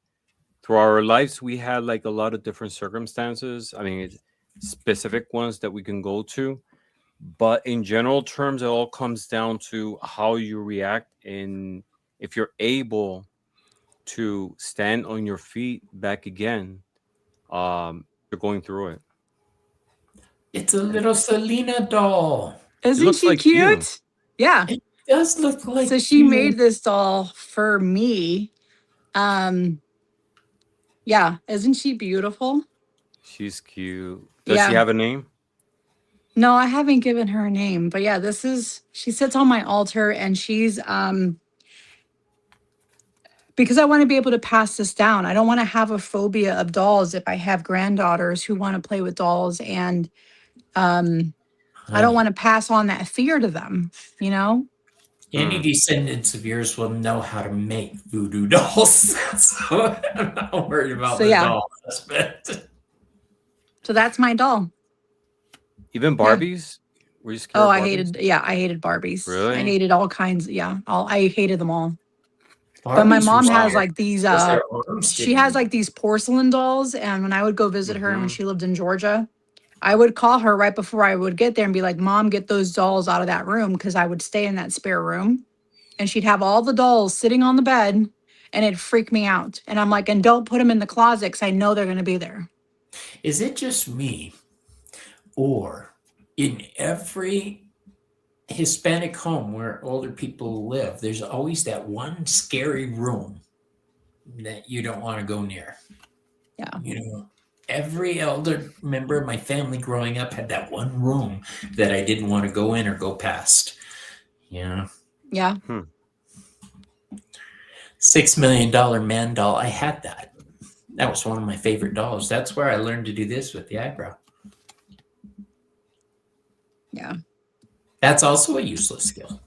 through our lives we had like a lot of different circumstances. I mean, specific ones that we can go to, but in general terms, it all comes down to how you react and if you're able to stand on your feet back again. You're going through it. It's a little Selena doll. It Isn't looks she like you. cute? Yeah. It does look So like she you. made this doll for me. Um, yeah, isn't she beautiful? She's cute. Does she Yeah. have a name? No, I haven't given her a name, but yeah, she sits on my altar, and she's because I want to be able to pass this down. I don't want to have a phobia of dolls if I have granddaughters who want to play with dolls, and I don't Honey, want to pass on that fear to them, you know? any descendants of yours will know how to make voodoo dolls. So I'm not worried about So the yeah, doll aspect. so that's my doll. Even Yeah. Barbies? Were you scared Oh, of I Barbies? hated Barbies. I Really? hated all kinds. Yeah, I hated them all. But my Barbies were mom has scary like these, because their arms she has didn't. like these porcelain dolls. And when I would go visit her when Mm-hmm. she lived in Georgia, I would call her right before I would get there and be like, Mom, get those dolls out of that room. Cause I would stay in that spare room, and she'd have all the dolls sitting on the bed, and it'd freak me out. And I'm like, and don't put them in the closet, cause I know they're going to be there. Is it just me, or in every Hispanic home where older people live, there's always that one scary room that you don't want to go near? Yeah. You know, every elder member of my family growing up had that one room that I didn't want to go in or go past. You know, Yeah. $6 million man doll. I had that. That was one of my favorite dolls. That's where I learned to do this with the eyebrow. Yeah. That's also a useless skill.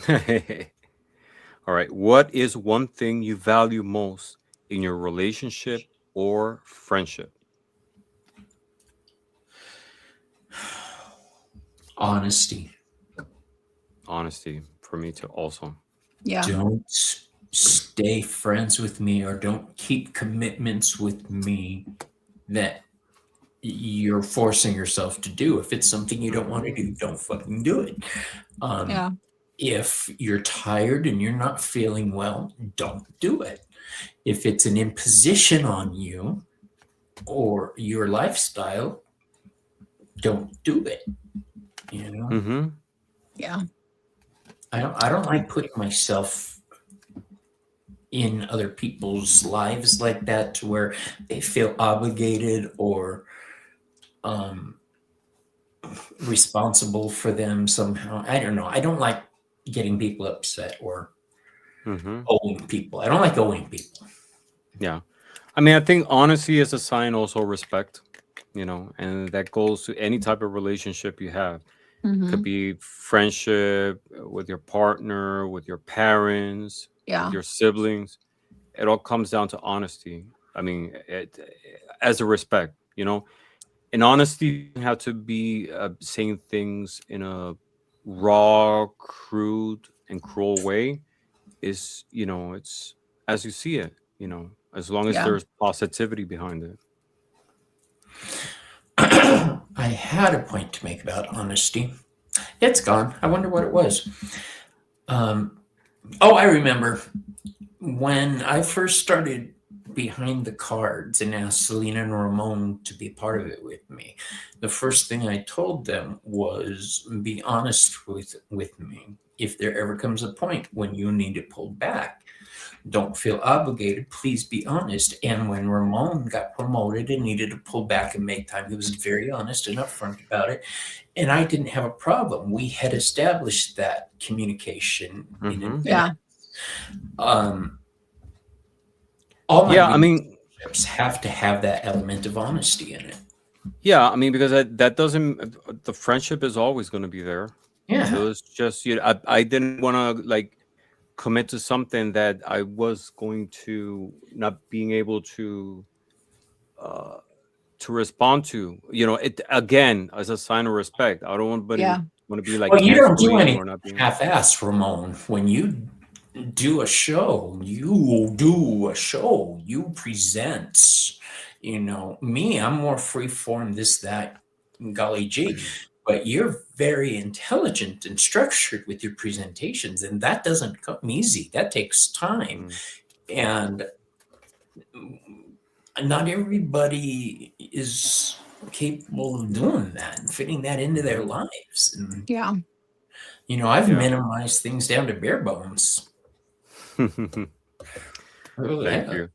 All right. What is one thing you value most in your relationship or friendship? Honesty. Honesty for me too also. Yeah. Don't stay friends with me, or don't keep commitments with me that you're forcing yourself to do. If it's something you don't want to do, don't fucking do it. Yeah. If you're tired and you're not feeling well, don't do it. If it's an imposition on you or your lifestyle, don't do it. You know, Mm-hmm. Yeah. I don't like putting myself in other people's lives like that to where they feel obligated or responsible for them somehow. I don't know. I don't like getting people upset or Mm-hmm. owing people. I don't like owing people. Yeah. I mean, I think honesty is a sign also of respect, and that goes to any type of relationship you have. Could Mm-hmm. be friendship with your partner, with your parents, with Yeah. your siblings. It all comes down to honesty. I mean, as a respect. And honesty doesn't have to be saying things in a raw, crude, and cruel way. It's as you see it, as long as Yeah. there's positivity behind it. I had a point to make about honesty. It's gone. I wonder what it was. I remember when I first started behind the cards and asked Selena and Ramon to be part of it with me. The first thing I told them was, be honest with me. If there ever comes a point when you need to pull back, don't feel obligated. Please be honest. And when Ramon got promoted and needed to pull back and make time, he was very honest and upfront about it. And I didn't have a problem. We had established that communication in Mm-hmm. Yeah. advance. All my Yeah, I mean, relationships have to have that element of honesty in it. yeah, I mean, because that doesn't, the friendship is always going to be there. It Yeah. was just, I didn't want to like commit to something that I was going to not being able uh, to respond to. It again as a sign of respect. I don't Yeah. want to be like Well, you don't do canceling anything or not being. half-assed, Ramon. When you do a show, you do a show. You present. Me, I'm more free-form, this, that, golly gee. But you're very intelligent and structured with your presentations, and that doesn't come easy. That takes time. And not everybody is capable of doing that and fitting that into their lives. And, Yeah. I've Yeah. minimized things down to bare bones. Thank Really have. you.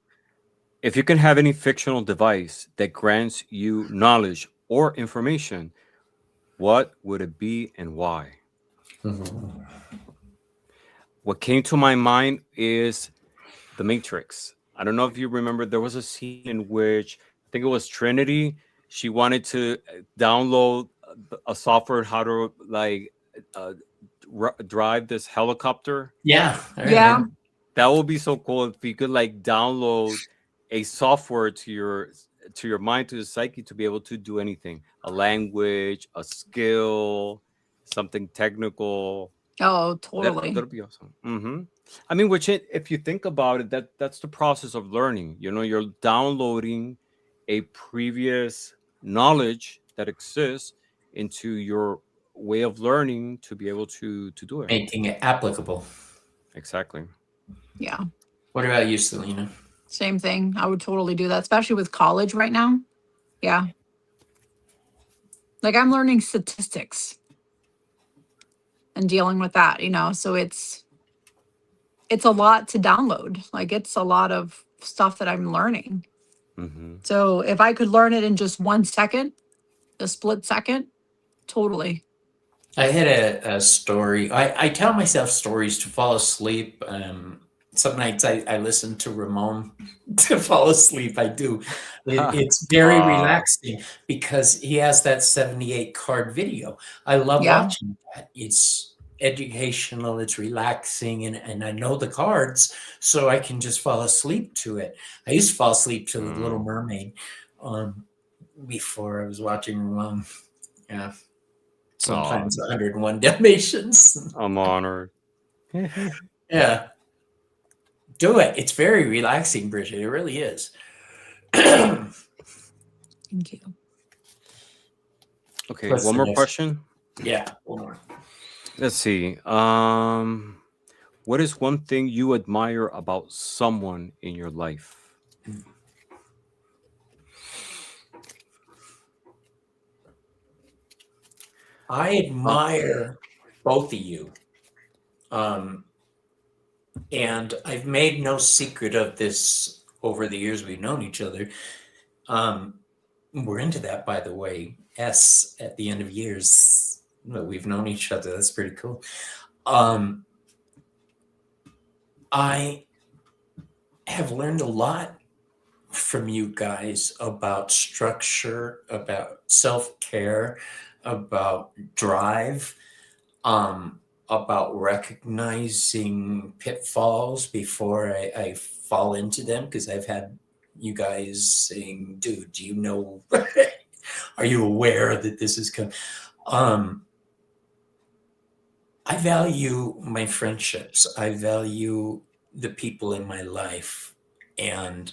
If you can have any fictional device that grants you knowledge or information, what would it be and why? Mhm. What came to my mind is The Matrix. I don't know if you remember, there was a scene in which I think it was Trinity. She wanted to download a software how to like uh, drive this helicopter. Yeah, I Yeah. remember. That would be so cool if you could like download a software to your mind, to the psyche, to be able to do anything, a language, a skill, something technical. Oh, That totally. that'll be awesome. I mean, which if you think about it, that's the process of learning. You know, you're downloading a previous knowledge that exists into your way of learning to be able to do it. Making it applicable. Exactly. Yeah. What about you, Selena? Same thing. I would totally do that, especially with college right now. Yeah. Like I'm learning statistics and dealing with that, so it's a lot to download. Like it's a lot of stuff that I'm learning. Mm-hmm. So if I could learn it in just 1 second, a split second, totally. I had a story. I tell myself stories to fall asleep. Some nights I listen to Ramon to fall asleep. I do. It's very relaxing because he has that 78 card video. I love Yeah. watching that. It's educational, it's relaxing, and I know the cards, so I can just fall asleep to it. I used to fall asleep to The Little Mermaid before I was watching Ramon. Yeah. Sometimes 101 Dalmatians. I'm honored. Yeah. Do it. It's very relaxing, Bridget. It really is. Thank you. Okay, What's one the more next? question. Yeah, one more. Let's see. What is one thing you admire about someone in your life? I admire both of you. And I've made no secret of this over the years we've known each other. We're into that, by the way. S at the end of years that we've known each other. That's pretty cool. I have learned a lot from you guys about structure, about self-care, about drive, about recognizing pitfalls before I fall into them, because I've had you guys saying, dude, do you know, are you aware that this is coming? I value my friendships. I value the people in my life. And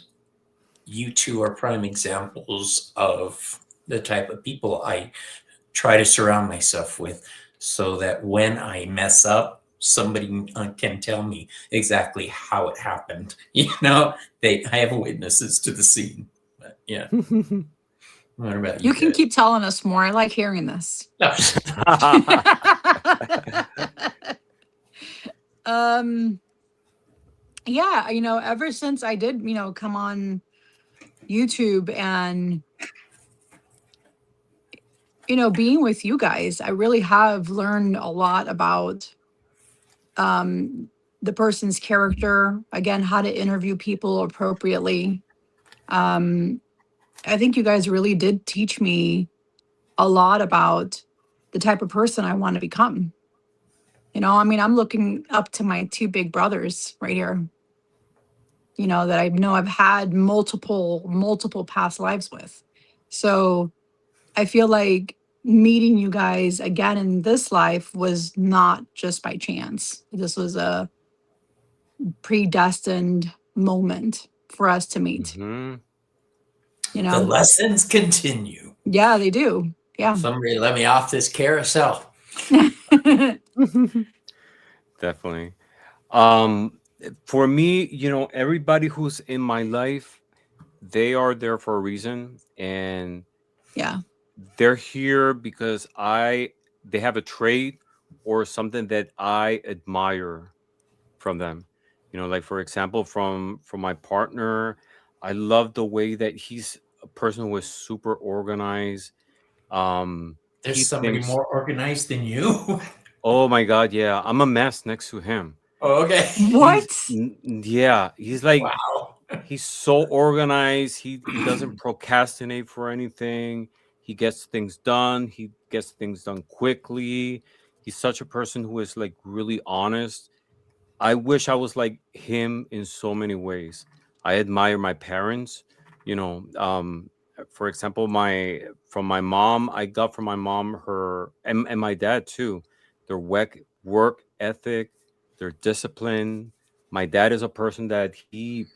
you two are prime examples of the type of people I try to surround myself with, so that when I mess up, somebody can tell me exactly how it happened. I have witnesses to the scene. But yeah. What about you You can guys? keep telling us more. I like hearing this. No. Yeah, ever since I did, come on YouTube and being with you guys, I really have learned a lot about the person's character, again, how to interview people appropriately. I think you guys really did teach me a lot about the type of person I want to become. I'm looking up to my two big brothers right here, that I know I've had multiple past lives with. So I feel like meeting you guys again in this life was not just by chance. This was a predestined moment for us to meet. Mhm. The lessons continue. Yeah, they do. Yeah. Somebody let me off this carousel. Definitely. For me, everybody who's in my life, they are there for a reason, and Yeah. they're here because they have a trait or something that I admire from them. Like for example, from my partner, I love the way that he's a person who is super organized. There's he somebody thinks, more organized than you. oh my God, yeah, I'm a mess next to him. Oh, okay. What? Yeah, he's like, Wow. he's so organized. He doesn't procrastinate for anything. He gets things done. He gets things done quickly. He's such a person who is like really honest. I wish I was like him in so many ways. I admire my parents, you know. For example, my mom, I got from my mom her and my dad too, their work ethic, their discipline. My dad is a person that he's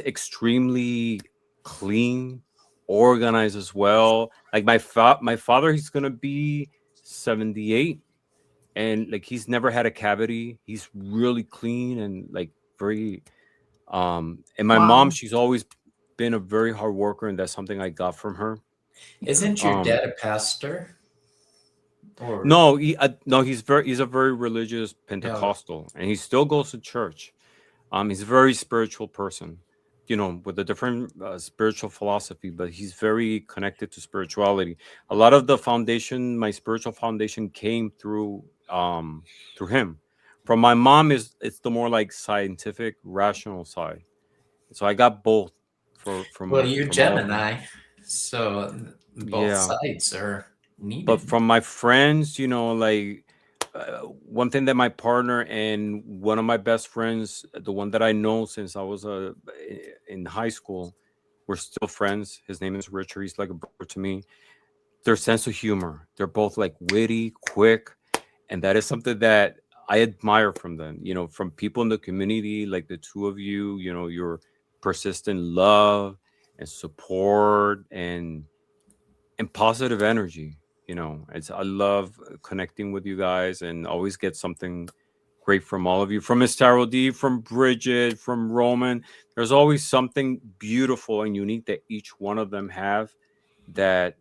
extremely clean, organized as well. Like my father, he's gonna be 78, and like he's never had a cavity. He's really clean and like very and my mom, Wow. she's always been a very hard worker, and that's something I got from her. Isn't your um dad a pastor? Or no, he's a very religious yeah. Pentecostal, and he still goes to church. He's a very spiritual person, you know, with a different spiritual philosophy, but he's very connected to spirituality. A lot of the foundation, my spiritual foundation, came through him. From my mom, is it's the more like scientific, rational side. So I got both for Well, from you're from all of them. Gemini, so both Yeah, sides are but needed. from my friends, you know, like one thing that my partner and one of my best friends, the one that I know since I was in high school, we're still friends. His name is Richard. He's like a brother to me. Their sense of humor, they're both like witty, quick, and that is something that I admire from them. You know, from people in the community, like the two of you. You know, your persistent love and support and positive energy. You know, I love connecting with you guys and always get something great from all of you. From Miss Tarot D, from Bridget, from Roman. There's always something beautiful and unique that each one of them have. That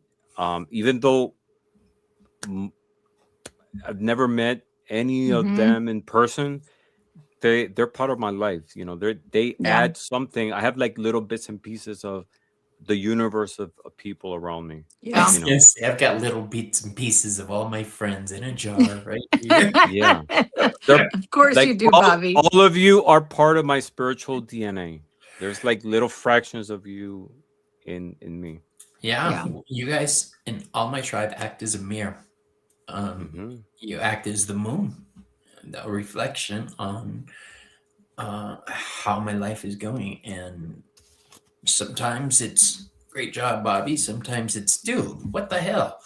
even though I've never met any of Mm-hmm. them in person, they're part of my life. You know, they Yeah. add something. I have like little bits and pieces of the universe of people around me. I Yeah. was You know, gonna say I've got little bits and pieces of all my friends in a jar right here. yeah. They're Of course you like do, Bobby. all of you are part of my spiritual DNA. There's like little fractions of you in me. Yeah, Yeah. you guys in all my tribe act as a mirror. Hmm. You act as the moon, a reflection on how my life is going, and sometimes it's great job, Bobby. Sometimes it's dude, what the hell?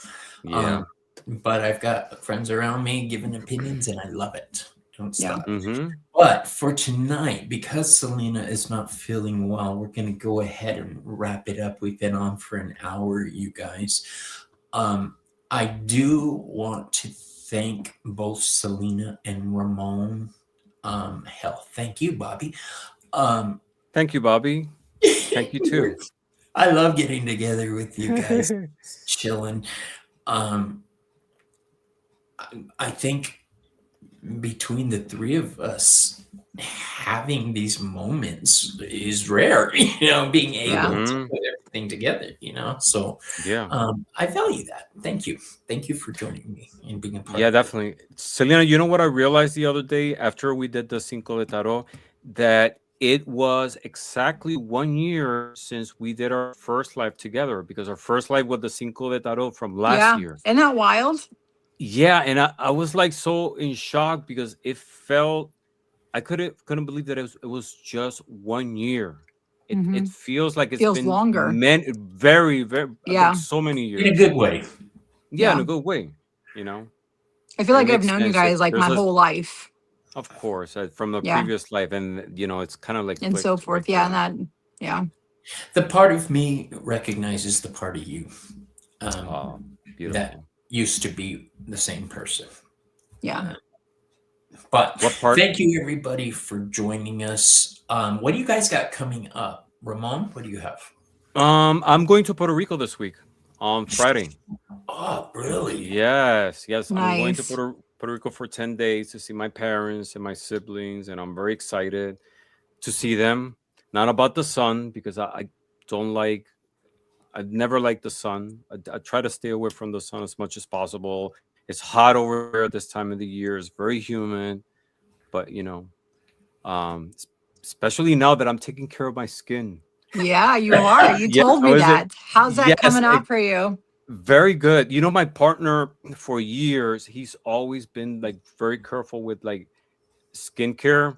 Yeah. Um, but I've got friends around me giving opinions, and I love it. Don't Yeah. stop. Hmm. But for tonight, because Selena is not feeling well, we're going to go ahead and wrap it up. We've been on for an hour, you guys. I do want to thank both Selena and Ramon. Hell, thank you, Bobby. Um, Thank you, Bobby. Thank you too. I love getting together with you guys, chilling. Um, I think between the three of us, having these moments is rare, being Yeah. able to Hmm. put everything together, so Yeah. I value that. Thank you. Thank you for joining me and being a part Yeah, of this. definitely. Selena, you know what I realized the other day after we did the Cinco de Tarot? That it was exactly 1 year since we did our first live together, because our first live was the Cinco de Tarot from last Yeah. year. Isn't that wild? Yeah, and I was like so in shock because it felt, I couldn't believe that it was just 1 year. It Mm-hmm. feels like it's Feels been longer. very, very like Yeah. so many In a years. good way. Yeah, in Yeah. a good way, you know. I feel And it like I've makes known you sense. guys like There's my a, whole life. of course, from the Yeah. previous life, and it's kind of like And so flipped forth. like Yeah. And that. that, yeah. The part of me recognizes the part of you Oh, that beautiful. used to be the same person. Yeah. But What part? thank you, everybody, for joining us. What do you guys got coming up? Ramon, what do you have? I'm going to Puerto Rico this week on Friday. Oh, really? Yes, I'm going to Nice. Puerto Rico for 10 days to see my parents and my siblings, and I'm very excited to see them. Not about the sun, because I don't like I never liked the sun. I try to stay away from the sun as much as possible. It's hot over here at this time of the year. It's very humid, but especially now that I'm taking care of my skin. Yeah, you are. You Yeah, told I me was that. How's that yes, coming out for you? very good. My partner for years, he's always been like very careful with like skincare.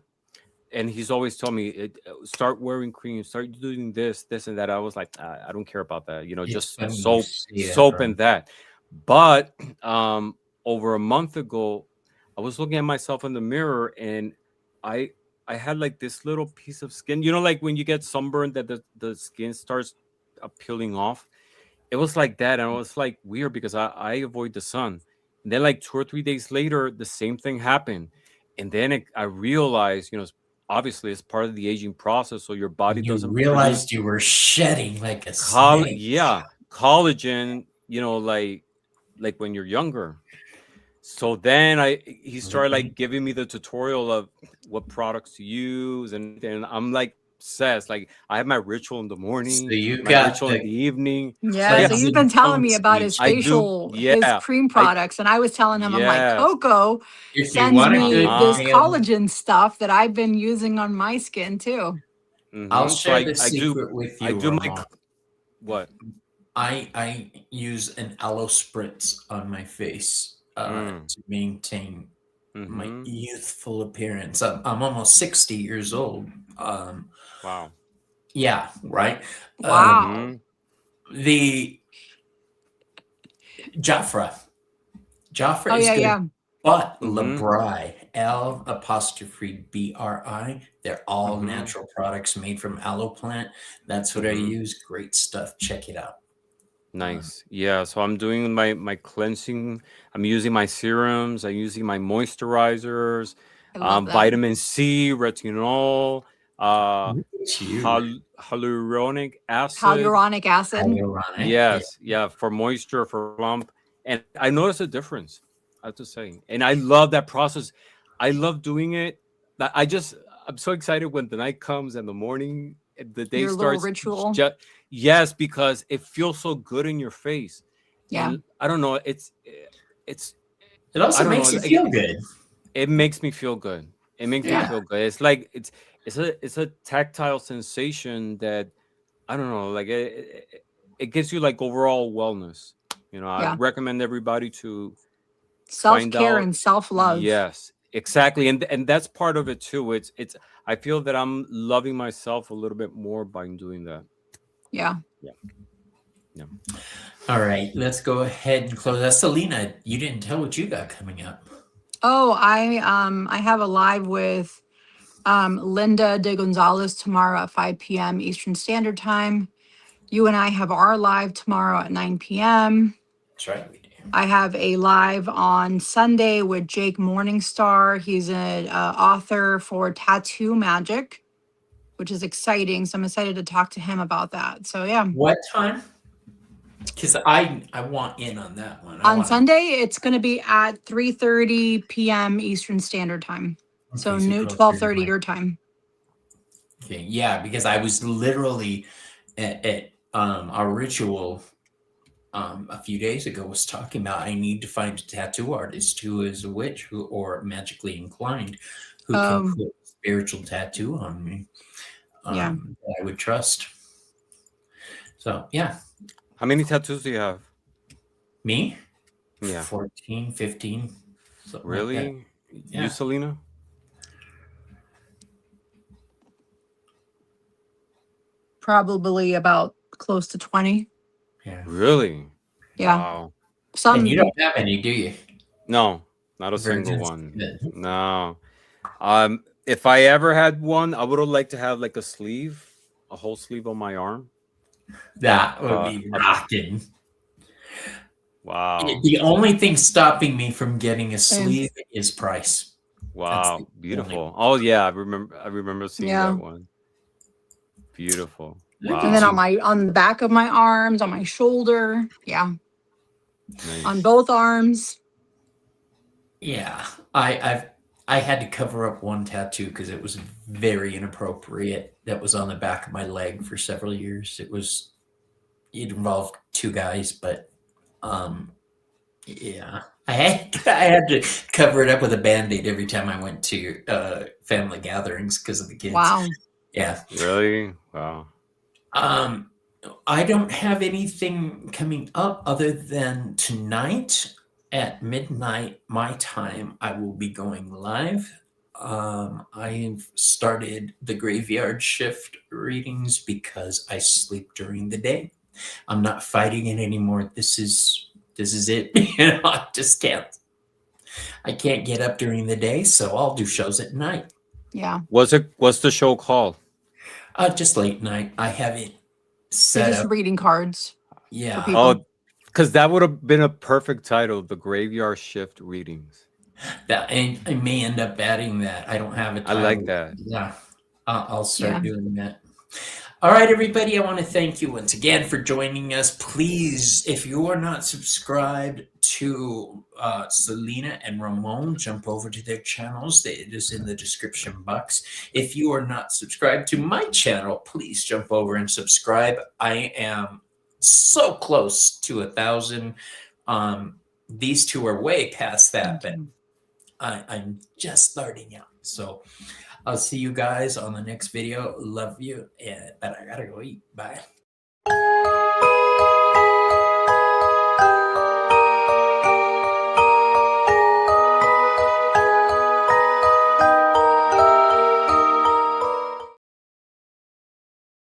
And he's always told me, start wearing cream, start doing this, and that. I was like, I don't care about that. It's Just funny you say that, soap, bro. and that. But over a month ago, I was looking at myself in the mirror, and I I had like this little piece of skin. Like when you get sunburned, that the skin starts peeling off. It was like that, and it was like weird because I avoid the sun. And then like 2 or 3 days later, the same thing happened, and then I realized, obviously it's part of the aging process, so your body You doesn't produce realized you were shedding like a snake. collagen, like when you're younger. So then he started like giving me the tutorial of what products to use, and I'm like obsessed. Like I have my ritual in the So morning, you my got ritual in the the evening. Yeah, Yeah, so you've been cleansing telling tone me about his sleep. I do. his Yeah, cream I products, and I was telling him, I'm like, yes. Coco If you sends want a me good this Uh-huh. male, collagen stuff that I've been using on my skin too. I'll So share the secret with I you, do my Ramon. what? I use an aloe spritz on my face Mm, to maintain my mm-hmm. youthful appearance. I'm almost 60 years old. Wow. Yeah, right. Wow. Mm-hmm. The Jafra. Jafra Oh is yeah, good, yeah. but Mm-hmm. Labri, L''BRI, they're all Mm-hmm. natural products made from aloe plant. That's what I Mm-hmm. use. Great stuff. Check it out. Nice. Yeah. So I'm doing my cleansing. I'm using my serums. I'm using my moisturizers, I love that. vitamin C, retinol, uh, Look at you. hyaluronic acid. Hyaluronic acid. Ironic. Yeah. Yes. Yeah. For moisture, for plump. And I noticed a difference, I have to say. And I love that process. I love doing it. I'm so excited when the night comes and the morning, the day Your little starts. ritual. Yes, because it feels so good in your face, Yeah. and I don't know. It's It I also don't know. makes you feel good. It makes me feel good. It makes me Yeah. feel good. It's like it's a tactile sensation that I don't know. Like it gives you like overall wellness. I Yeah. recommend everybody to find Self-care out. and self-love. Yes, exactly, and that's part of it too. It's. I feel that I'm loving myself a little bit more by doing that. Yeah. Yeah. Yeah. All right, let's go ahead and close that. Selena, you didn't tell what you got coming up. Oh, I have a live with Linda de Gonzalez tomorrow at 5 p.m. Eastern Standard Time. You and I have our live tomorrow at 9 p.m. That's right, we do. I have a live on Sunday with Jake Morningstar. He's an author for Tattoo Magic, which is exciting. So I'm excited to talk to him about that. So yeah, What time? Because I want in on that one. on Sunday it's going to be at 3:30 p.m. Eastern Standard Time. So Okay, new closer to 12:30 my- your time. Okay, yeah, because I was literally at our ritual a few days ago was talking about I need to find a tattoo artist who is a witch or magically inclined who can put a spiritual tattoo on me Yeah. that I would trust. So yeah, How many tattoos do you have? me, Yeah. 14, 15, something like that. Really? Yeah. You, Selena? Probably about close to 20. Yeah. Really? Yeah. Wow. Some And you don't have any, do you? No, not a single Virgins? one. Good. No. If I ever had one, I would have liked to have like a whole sleeve on my arm. That would be rocking. Wow. The only thing stopping me from getting a sleeve is price. Wow. the Beautiful. Oh yeah, I remember seeing Yeah. that one. Beautiful. Look Wow. and then on the back of my arms, on my shoulder. Yeah. Nice. On both arms. Yeah, I had to cover up one tattoo because it was very inappropriate. That was on the back of my leg for several years. It was it involved two guys, but yeah, I had to cover it up with a Band-Aid every time I went to family gatherings because of the kids. Wow. Yeah. Really? Wow. I don't have anything coming up other than tonight at midnight my time. I will be going live. I've started the graveyard shift readings because I sleep during the day. I'm not fighting it anymore. This is it. I just can't. I can't get up during the day, so I'll do shows at night. Yeah. What's the show called? Just late night. I have it You're set just up. reading cards. Yeah. people. Oh, because that would have been a perfect title, the Graveyard Shift Readings. That and I may end up adding that. I don't have a I title. like that. Yeah. I'll start Yeah. doing that. All right, everybody. I want to thank you once again for joining us. Please, if you are not subscribed to Selena and Ramon, jump over to their channels. It is in the description box. If you are not subscribed to my channel, please jump over and subscribe. I am so close to 1,000. These two are way past that, but I'm just starting out. So I'll see you guys on the next video. Love you, but I gotta go eat. Bye.